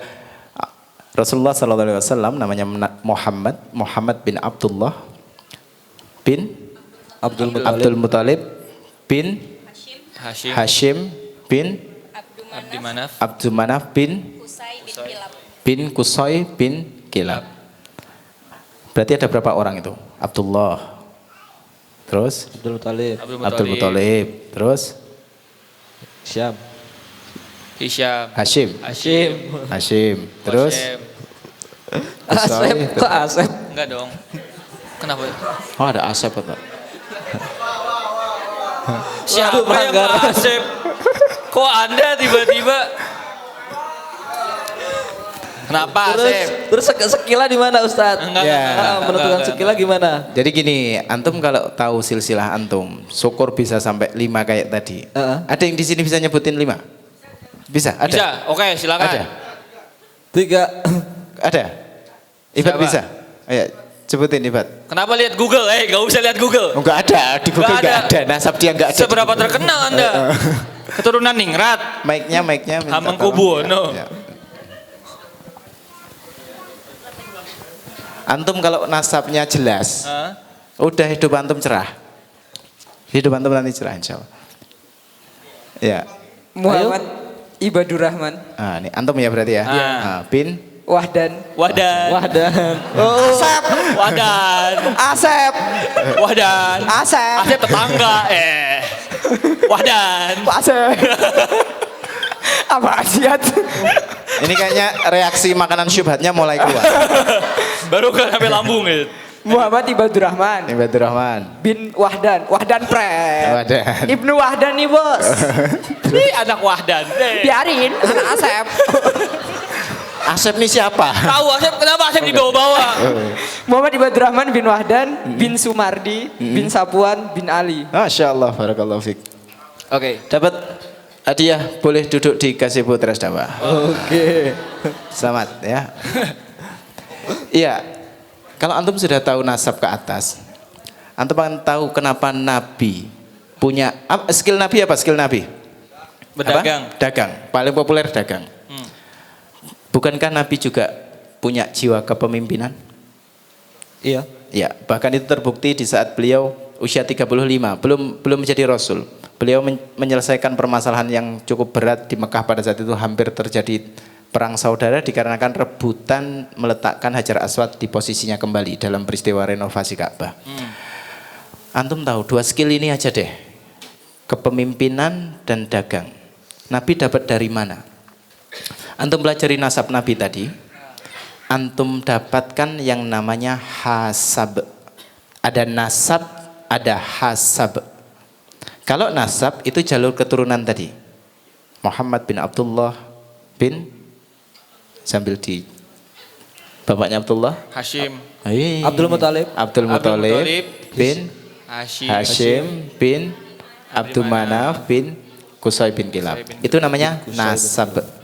Rasulullah SAW namanya Muhammad bin Abdullah bin Abdul Muthalib bin Hashim bin Abdul Manaf bin Qusay bin Kilab. Berarti ada berapa orang itu? Abdullah. Terus Abdul Muthalib. Terus Syam. Hisham. Hashim. Terus Asep. Kok Asep? Enggak dong. Kenapa? Oh ada Asep apa? Siapa yang nggak Asep? Kok Anda tiba-tiba? Kenapa Asep? Terus sekila di mana Ustadz? Enggak. Menentukan sekila gimana? Jadi gini, antum kalau tahu silsilah antum, syukur bisa sampai 5 kayak tadi. Ada yang di sini bisa nyebutin 5? Bisa? Ada? Bisa. Oke, silakan. Ada? 3. Ada? Ibat Siapa? bisa? Ayo, sebutin Ibat. Kenapa lihat Google? Gak usah lihat Google. Enggak ada, di Google enggak ada. Nasab dia enggak ada. Seberapa terkenal Anda? Keturunan Ningrat. Mic-nya minta Hamengkubuwono. tolong. Ya. Antum kalau nasabnya jelas, udah hidup antum cerah. Hidup antum nanti cerah insya Allah. Ya. Muhammad Ibadur Rahman Nah, ini antum ya berarti ya. Bin Wahdan Wadan. Asep Asep. Wadan. Asep Asep tetangga. Wadan. Asep apa asiat ini kayaknya reaksi makanan syubhatnya mulai keluar. Baru kan sampai lambung gitu. Muhammad Ibadur Rahman Ibadur Rahman bin Wahdan Pret Wahdan. Ibnu Wahdan nih bos Ini anak Wahdan. biarin anak Asep Asep ini siapa? Tahu Asep, kenapa Asep dibawa-bawa? Muhammad Ibadur Rahman bin Wahdan bin Sumardi bin Sapuan bin Ali. Masya Allah, barakallahu fiik. Oke. Dapat hadiah, boleh duduk di gazebo teras dakwah. Oke. Selamat ya. Iya, kalau antum sudah tahu nasab ke atas, antum akan tahu kenapa Nabi punya skill Nabi apa? Skill Nabi? Berdagang. Apa? Dagang. Paling populer dagang. Bukankah Nabi juga punya jiwa kepemimpinan? Iya. Ya, bahkan itu terbukti di saat beliau usia 35, belum menjadi rasul. Beliau menyelesaikan permasalahan yang cukup berat di Mekah pada saat itu, hampir terjadi perang saudara dikarenakan rebutan meletakkan Hajar Aswad di posisinya kembali dalam peristiwa renovasi Ka'bah. Antum tahu dua skill ini aja deh, kepemimpinan dan dagang. Nabi dapat dari mana? Antum pelajari nasab Nabi tadi, antum dapatkan yang namanya hasab. Ada nasab, ada hasab. Kalau nasab itu jalur keturunan tadi, Muhammad bin Abdullah bin, sambil di bapaknya Abdullah, Hashim. Abdul Muthalib. Abdul Muthalib bin Hashim bin Abdul Manaf bin Qusay bin Kilab. Itu namanya nasab.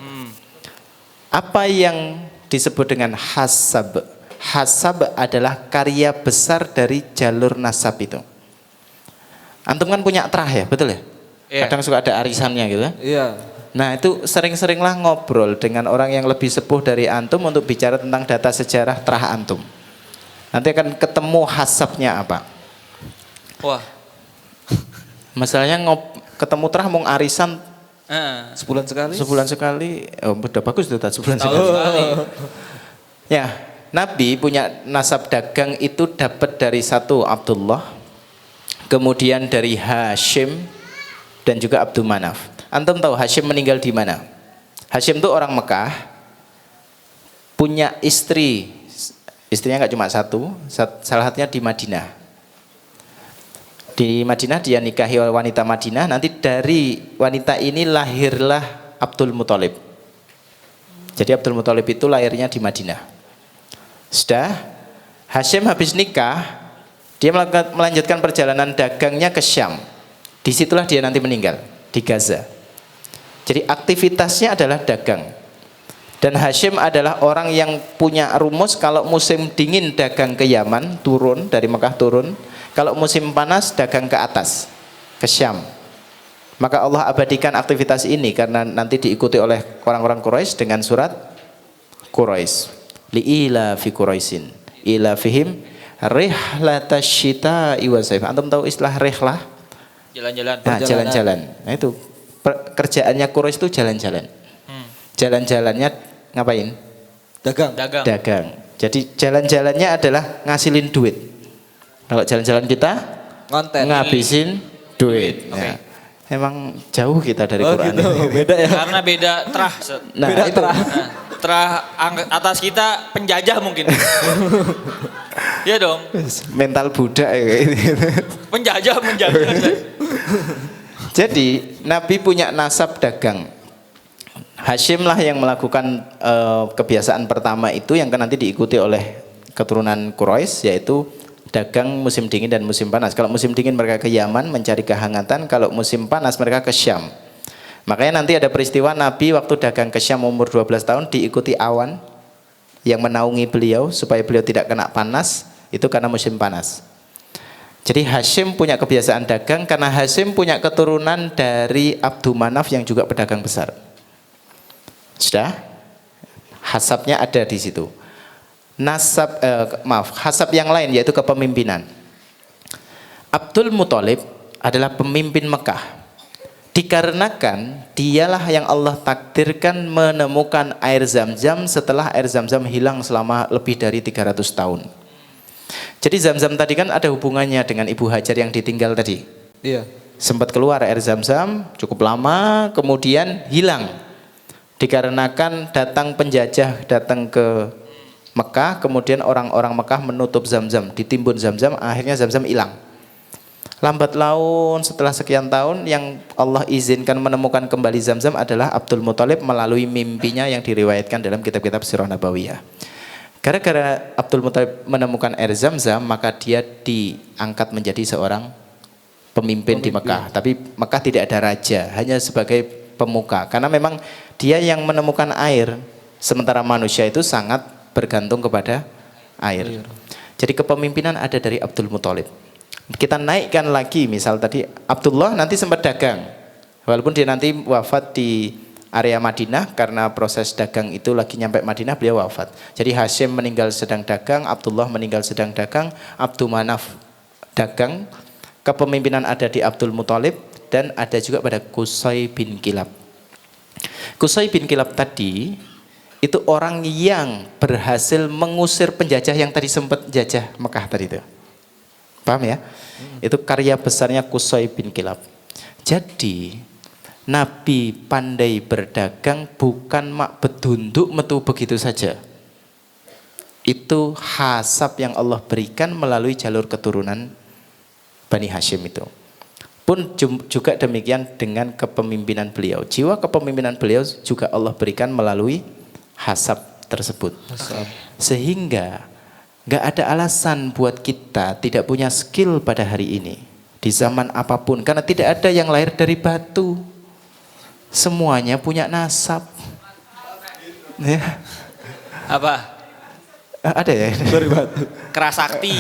Apa yang disebut dengan hasab? Hasab adalah karya besar dari jalur nasab itu. Antum kan punya terah ya, betul ya? Iya. Kadang suka ada arisannya gitu. Iya. Nah itu sering-seringlah ngobrol dengan orang yang lebih sepuh dari antum untuk bicara tentang data sejarah terah antum. Nanti akan ketemu hasabnya apa. Wah. Masalahnya ketemu terah mau arisan Sebulan sekali. sebulan sekali. Oh, udah bagus tuh sebulan Tahun sekali. sekali. Ya, Nabi punya nasab dagang itu dapat dari satu Abdullah, kemudian dari Hashim dan juga Abdul Manaf. Antum tahu Hashim meninggal di mana? Hashim itu orang Mekah, punya istri. Istrinya nggak cuma satu, salah satunya di Madinah. Di Madinah dia nikahi wanita Madinah, nanti dari wanita ini lahirlah Abdul Muthalib. Jadi Abdul Muthalib itu lahirnya di Madinah. Sudah, Hashim habis nikah, dia melanjutkan perjalanan dagangnya ke Syam. Disitulah dia nanti meninggal, di Gaza. Jadi aktivitasnya adalah dagang. Dan Hashim adalah orang yang punya rumus kalau musim dingin dagang ke Yaman, turun, dari Mekah turun. Kalau musim panas dagang ke atas, ke Syam. Maka Allah abadikan aktivitas ini karena nanti diikuti oleh orang-orang Quraisy dengan surat Quraisy. Li'ila fi Quraisyin, ila fihim rihlatash syita'i wa saif. Antum tahu istilah rihlah? Jalan-jalan. Nah, jalan-jalan. Nah itu kerjaannya Quraisy itu jalan-jalan. Jalan-jalannya ngapain? Dagang. Dagang. Jadi jalan-jalannya adalah ngasilin duit. Kalau jalan-jalan kita Ngonten. ngabisin duit. Oke. Ya. Emang jauh kita dari Oh Quran gitu. ini. Beda ya. Karena beda terah. Nah, Beda itu. terah. Terah atas kita penjajah mungkin. Iya dong. Mental budak ya, kayak gitu. Penjajah. Jadi Nabi punya nasab dagang. Hashim lah yang melakukan kebiasaan pertama itu yang nanti diikuti oleh keturunan Quraisy, yaitu dagang musim dingin dan musim panas. Kalau musim dingin mereka ke Yaman mencari kehangatan, kalau musim panas mereka ke Syam. Makanya nanti ada peristiwa Nabi waktu dagang ke Syam umur 12 tahun diikuti awan yang menaungi beliau supaya beliau tidak kena panas, itu karena musim panas. Jadi Hashim punya kebiasaan dagang karena Hashim punya keturunan dari Abdul Manaf yang juga pedagang besar. Sudah? Hasabnya ada di situ. Hasab yang lain yaitu kepemimpinan. Abdul Muthalib adalah pemimpin Mekah. Dikarenakan dialah yang Allah takdirkan menemukan air Zam-Zam setelah air Zam-Zam hilang selama lebih dari 300 tahun. Jadi Zam-Zam tadi kan ada hubungannya dengan Ibu Hajar yang ditinggal tadi. Iya. Sempat keluar air Zam-Zam cukup lama, kemudian hilang. Dikarenakan datang penjajah datang ke Mekah, kemudian orang-orang Mekah menutup Zam-Zam, ditimbun Zam-Zam, akhirnya Zam-Zam hilang. Lambat laun setelah sekian tahun yang Allah izinkan menemukan kembali Zamzam adalah Abdul Muthalib melalui mimpinya yang diriwayatkan dalam kitab-kitab Sirah Nabawiyah. Gara-gara Abdul Muthalib menemukan air Zamzam, maka dia diangkat menjadi seorang pemimpin di Mekah. Tapi Mekah tidak ada raja, hanya sebagai pemuka. Karena memang dia yang menemukan air, sementara manusia itu sangat bergantung kepada air. Jadi kepemimpinan ada dari Abdul Muthalib. Kita naikkan lagi, misal tadi Abdullah nanti sempat dagang, walaupun dia nanti wafat di area Madinah karena proses dagang itu lagi nyampe Madinah beliau wafat. Jadi Hashim meninggal sedang dagang, Abdullah meninggal sedang dagang, Abdul Manaf dagang, kepemimpinan ada di Abdul Muthalib dan ada juga pada Qusay bin Kilab. Qusay bin Kilab tadi itu orang yang berhasil mengusir penjajah yang tadi sempat jajah Mekah tadi itu. Paham ya? Itu karya besarnya Qusay bin Kilab. Jadi Nabi pandai berdagang bukan mak bedunduk metu begitu saja. Itu hasab yang Allah berikan melalui jalur keturunan Bani Hashim itu. Pun juga demikian dengan kepemimpinan beliau. Jiwa kepemimpinan beliau juga Allah berikan melalui hasab tersebut. Sehingga gak ada alasan buat kita tidak punya skill pada hari ini di zaman apapun, karena tidak ada yang lahir dari batu, semuanya punya nasab. Ya. Apa? Ada ya dari batu. Kerasakti.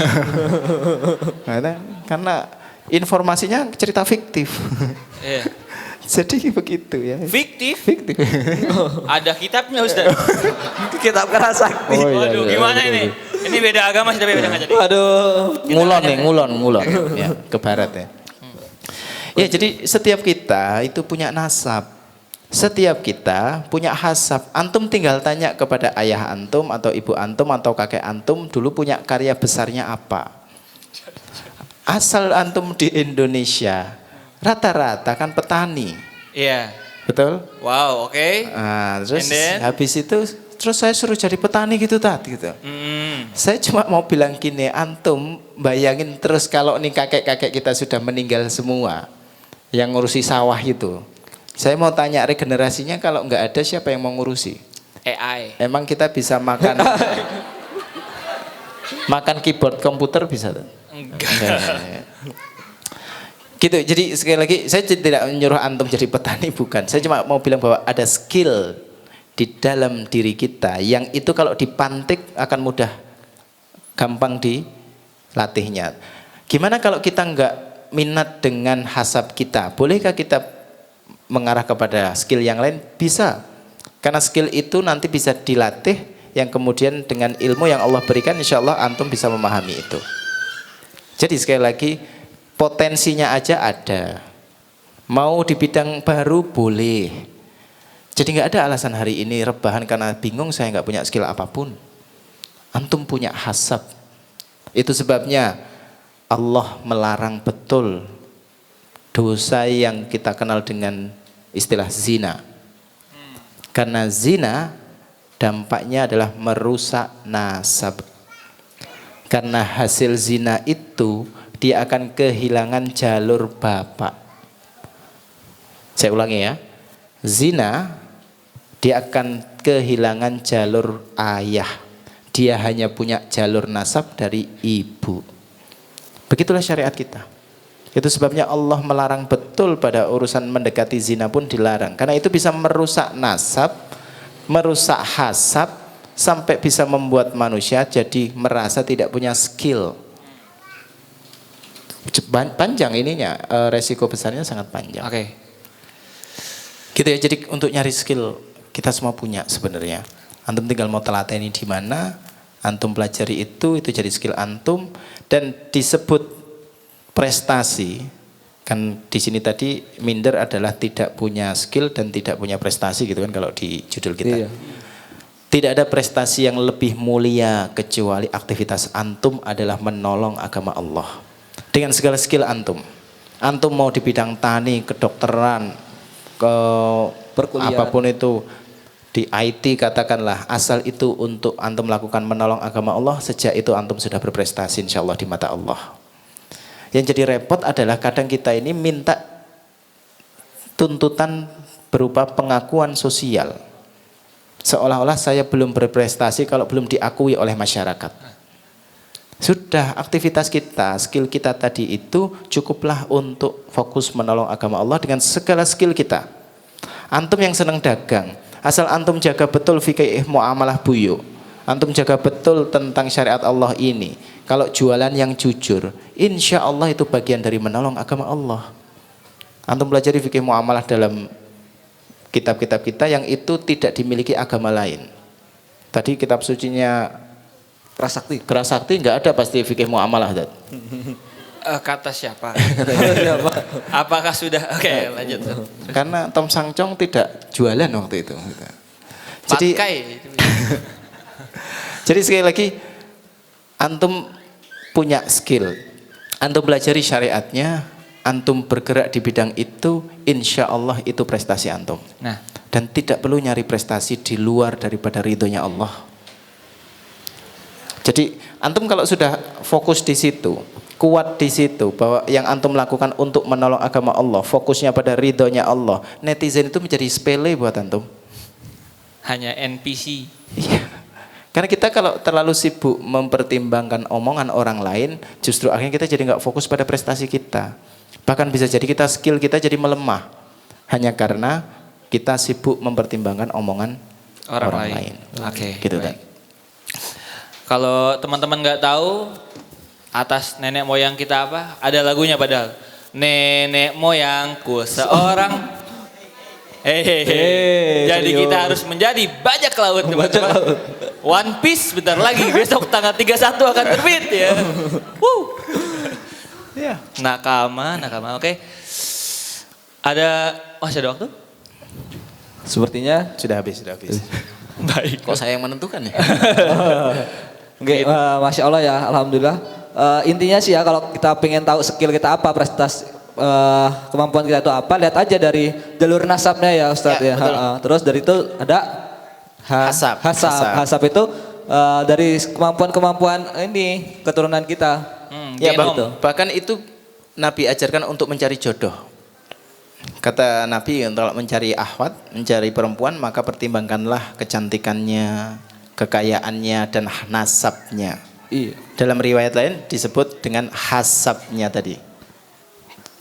Karena informasinya cerita fiktif. Iya. Jadi begitu ya. Fiktif? Fiktif. Ada kitabnya Ustaz. Kitab Kerasakti. Oh, iya, Waduh, iya, gimana iya, ini? iya. Ini beda agama sih tapi beda nggak jadi. Waduh. Ngulon ya, ke barat ya. Ya, jadi setiap kita itu punya nasab. Setiap kita punya hasab. Antum tinggal tanya kepada ayah antum atau ibu antum atau kakek antum dulu punya karya besarnya apa. Asal antum di Indonesia, rata-rata kan petani. Iya. Betul? Wow, oke. Nah, terus And then? habis itu terus saya suruh jadi petani gitu gitu. Saya cuma mau bilang gini, antum bayangin terus kalau nih kakek-kakek kita sudah meninggal semua yang ngurusi sawah itu. Saya mau tanya regenerasinya kalau nggak ada siapa yang mau ngurusi? AI. Emang kita bisa makan makan keyboard komputer bisa tuh? Enggak. Gitu. Jadi sekali lagi saya tidak menyuruh antum jadi petani, bukan. Saya cuma mau bilang bahwa ada skill di dalam diri kita yang itu kalau dipantik akan mudah, gampang dilatihnya. Gimana kalau kita nggak minat dengan hasab kita? Bolehkah kita mengarah kepada skill yang lain? Bisa. Karena skill itu nanti bisa dilatih, yang kemudian dengan ilmu yang Allah berikan insya Allah antum bisa memahami itu. Jadi sekali lagi potensinya aja ada. Mau di bidang baru boleh. Jadi nggak ada alasan hari ini rebahan karena bingung saya nggak punya skill apapun. Antum punya hasab. Itu sebabnya Allah melarang betul dosa yang kita kenal dengan istilah zina. Karena zina dampaknya adalah merusak nasab. Karena hasil zina itu dia akan kehilangan jalur bapak. Saya ulangi ya. Zina dia akan kehilangan jalur ayah. Dia hanya punya jalur nasab dari ibu. Begitulah syariat kita. Itu sebabnya Allah melarang betul pada urusan mendekati zina pun dilarang. Karena itu bisa merusak nasab, merusak hasab, sampai bisa membuat manusia jadi merasa tidak punya skill. Panjang ininya, resiko besarnya sangat panjang. Oke. Gitu ya, jadi untuk nyari skill kita semua punya sebenarnya. Antum tinggal mau telateni di mana, antum pelajari itu jadi skill antum. Dan disebut prestasi, kan di sini tadi minder adalah tidak punya skill dan tidak punya prestasi gitu kan kalau di judul kita. Iya. Tidak ada prestasi yang lebih mulia kecuali aktivitas antum adalah menolong agama Allah. Dengan segala skill antum. Antum mau di bidang tani, kedokteran, ke Perkuliahan. apapun itu, di IT katakanlah, asal itu untuk antum melakukan menolong agama Allah, sejak itu antum sudah berprestasi insyaallah di mata Allah. Yang jadi repot adalah kadang kita ini minta tuntutan berupa pengakuan sosial. Seolah-olah saya belum berprestasi kalau belum diakui oleh masyarakat. Sudah, aktivitas kita, skill kita tadi itu cukuplah untuk fokus menolong agama Allah dengan segala skill kita. Antum yang senang dagang, asal antum jaga betul fikih muamalah buyuk, antum jaga betul tentang syariat Allah ini, kalau jualan yang jujur, insya Allah itu bagian dari menolong agama Allah. Antum pelajari fikih muamalah dalam kitab-kitab kita yang itu tidak dimiliki agama lain. Tadi kitab sucinya Kerasakti nggak ada pasti fikih muamalah. Kata siapa? Apakah sudah? Oke, lanjut. Karena Tom Sangcong tidak jualan waktu itu. Jadi, jadi sekali lagi, antum punya skill, antum pelajari syariatnya, antum bergerak di bidang itu, insya Allah itu prestasi antum. Nah, dan tidak perlu nyari prestasi di luar daripada ridhonya Allah. Jadi antum kalau sudah fokus di situ, kuat di situ, bahwa yang antum lakukan untuk menolong agama Allah, fokusnya pada ridhonya Allah, netizen itu menjadi sepele buat antum. Hanya NPC. Iya. Karena kita kalau terlalu sibuk mempertimbangkan omongan orang lain, justru akhirnya kita jadi nggak fokus pada prestasi kita. Bahkan bisa jadi kita skill kita jadi melemah, hanya karena kita sibuk mempertimbangkan omongan orang lain. Oke. Gitu baik. kan. Kalau teman-teman nggak tahu, atas nenek moyang kita apa? Ada lagunya padahal. Nenek moyangku seorang. Hehehe. Jadi serius. kita harus menjadi bajak laut teman-teman. One Piece bentar lagi besok tanggal 31 akan terbit ya. Woo. Iya. Nakama. Oke. Masih ada waktu? Sepertinya Sudah habis. Baik. Kok saya yang menentukan ya? Oke, Masya Allah ya, Alhamdulillah. Intinya sih ya, kalau kita pengen tahu skill kita apa, prestasi, kemampuan kita itu apa, lihat aja dari jalur nasabnya ya Ustadz Ya, ya. betul. Terus dari itu ada Hasab. Hasab itu dari kemampuan ini keturunan kita. Ya, genom. bahkan itu Nabi ajarkan untuk mencari jodoh. Kata Nabi, untuk mencari ahwat, mencari perempuan, maka pertimbangkanlah kecantikannya, kekayaannya, dan nasabnya. Iya. Dalam riwayat lain disebut dengan hasabnya tadi.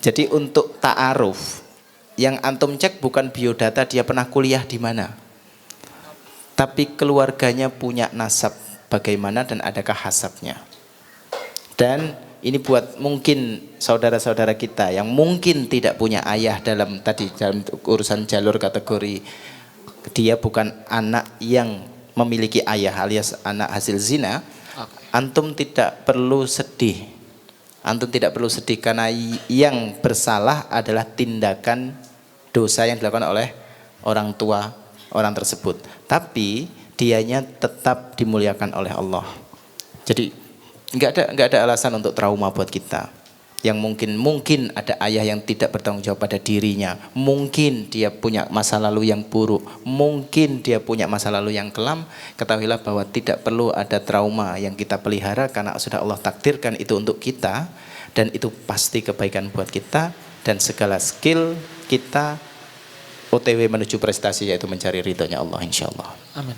Jadi untuk ta'aruf, yang antum cek bukan biodata dia pernah kuliah di mana, tapi keluarganya punya nasab bagaimana dan adakah hasabnya. Dan ini buat mungkin saudara-saudara kita yang mungkin tidak punya ayah dalam urusan jalur kategori dia bukan anak yang memiliki ayah alias anak hasil zina. Antum tidak perlu sedih. Antum tidak perlu sedih karena yang bersalah adalah tindakan dosa yang dilakukan oleh orang tua orang tersebut. Tapi dianya tetap dimuliakan oleh Allah. Jadi nggak ada alasan untuk trauma buat kita. Yang mungkin ada ayah yang tidak bertanggung jawab pada dirinya, mungkin dia punya masa lalu yang buruk, mungkin dia punya masa lalu yang kelam. Ketahuilah bahwa tidak perlu ada trauma yang kita pelihara karena sudah Allah takdirkan itu untuk kita, dan itu pasti kebaikan buat kita, dan segala skill kita OTW menuju prestasi yaitu mencari ridhonya Allah insyaallah. Amin.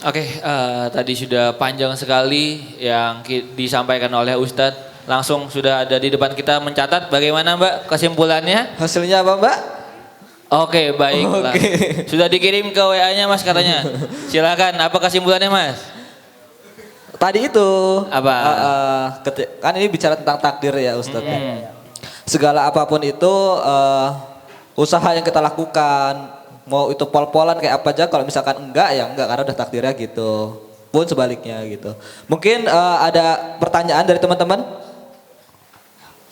Oke, tadi sudah panjang sekali yang disampaikan oleh Ustadz. Langsung sudah ada di depan kita mencatat bagaimana Mbak kesimpulannya? Hasilnya apa Mbak? Oke, baiklah. Oke. Sudah dikirim ke WA-nya Mas katanya. Silakan, apa kesimpulannya Mas? Tadi itu Apa? kan ini bicara tentang takdir ya Ustadz. Segala apapun itu usaha yang kita lakukan, mau itu pol-polan kayak apa aja, kalau misalkan enggak ya enggak karena udah takdirnya gitu. Pun sebaliknya gitu. Mungkin ada pertanyaan dari teman-teman?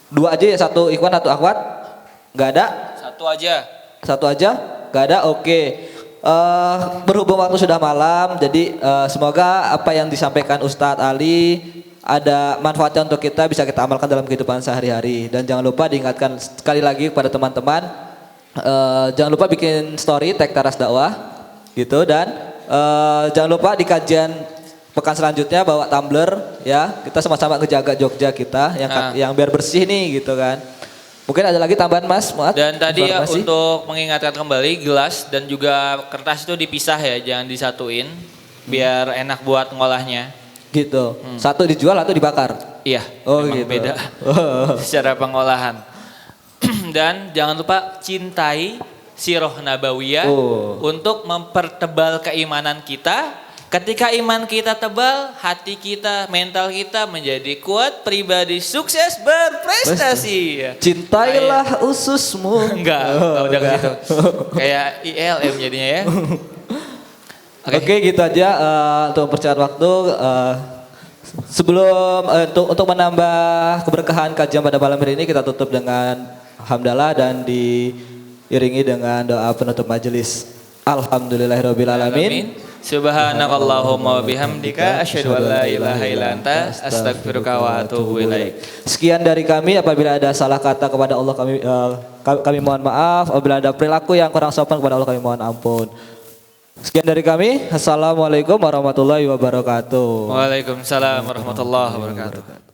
Dua aja ya, satu ikhwan satu akhwat? Enggak ada? Satu aja? Enggak ada? Oke. Berhubung waktu sudah malam, jadi semoga apa yang disampaikan Ustadz Ali ada manfaatnya untuk kita, bisa kita amalkan dalam kehidupan sehari-hari. Dan jangan lupa diingatkan sekali lagi kepada teman-teman, jangan lupa bikin story tag Taras Dakwah gitu, dan jangan lupa di kajian pekan selanjutnya bawa tumbler ya. Kita sama-sama ngejaga Jogja kita yang biar bersih nih gitu kan. Mungkin ada lagi tambahan Mas Muad? Dan tadi ya informasi? untuk mengingatkan kembali gelas dan juga kertas itu dipisah ya, jangan disatuin biar enak buat ngolahnya. Gitu. Satu dijual atau dibakar? Iya, Oh, memang gitu. beda secara pengolahan. Dan jangan lupa cintai sirah nabawiyah untuk mempertebal keimanan kita. Ketika iman kita tebal, hati kita, mental kita menjadi kuat, pribadi sukses berprestasi. Cintailah ususmu. Enggak, udah ke situ. Kayak ILM jadinya ya. Oke, gitu aja untuk mempercepat waktu. Sebelum untuk menambah keberkahan kajian pada malam hari ini, kita tutup dengan hamdalah dan diiringi dengan doa penutup majelis. Alhamdulillahirabbil alamin. Subhanakallahumma wa bihamdika asyhadu an la ilaha illa anta astaghfiruka wa atubu ilaik. Sekian dari kami, apabila ada salah kata kepada Allah kami mohon maaf, apabila ada perilaku yang kurang sopan kepada Allah kami mohon ampun. Sekian dari kami. Assalamualaikum warahmatullahi wabarakatuh. Waalaikumsalam warahmatullahi wabarakatuh.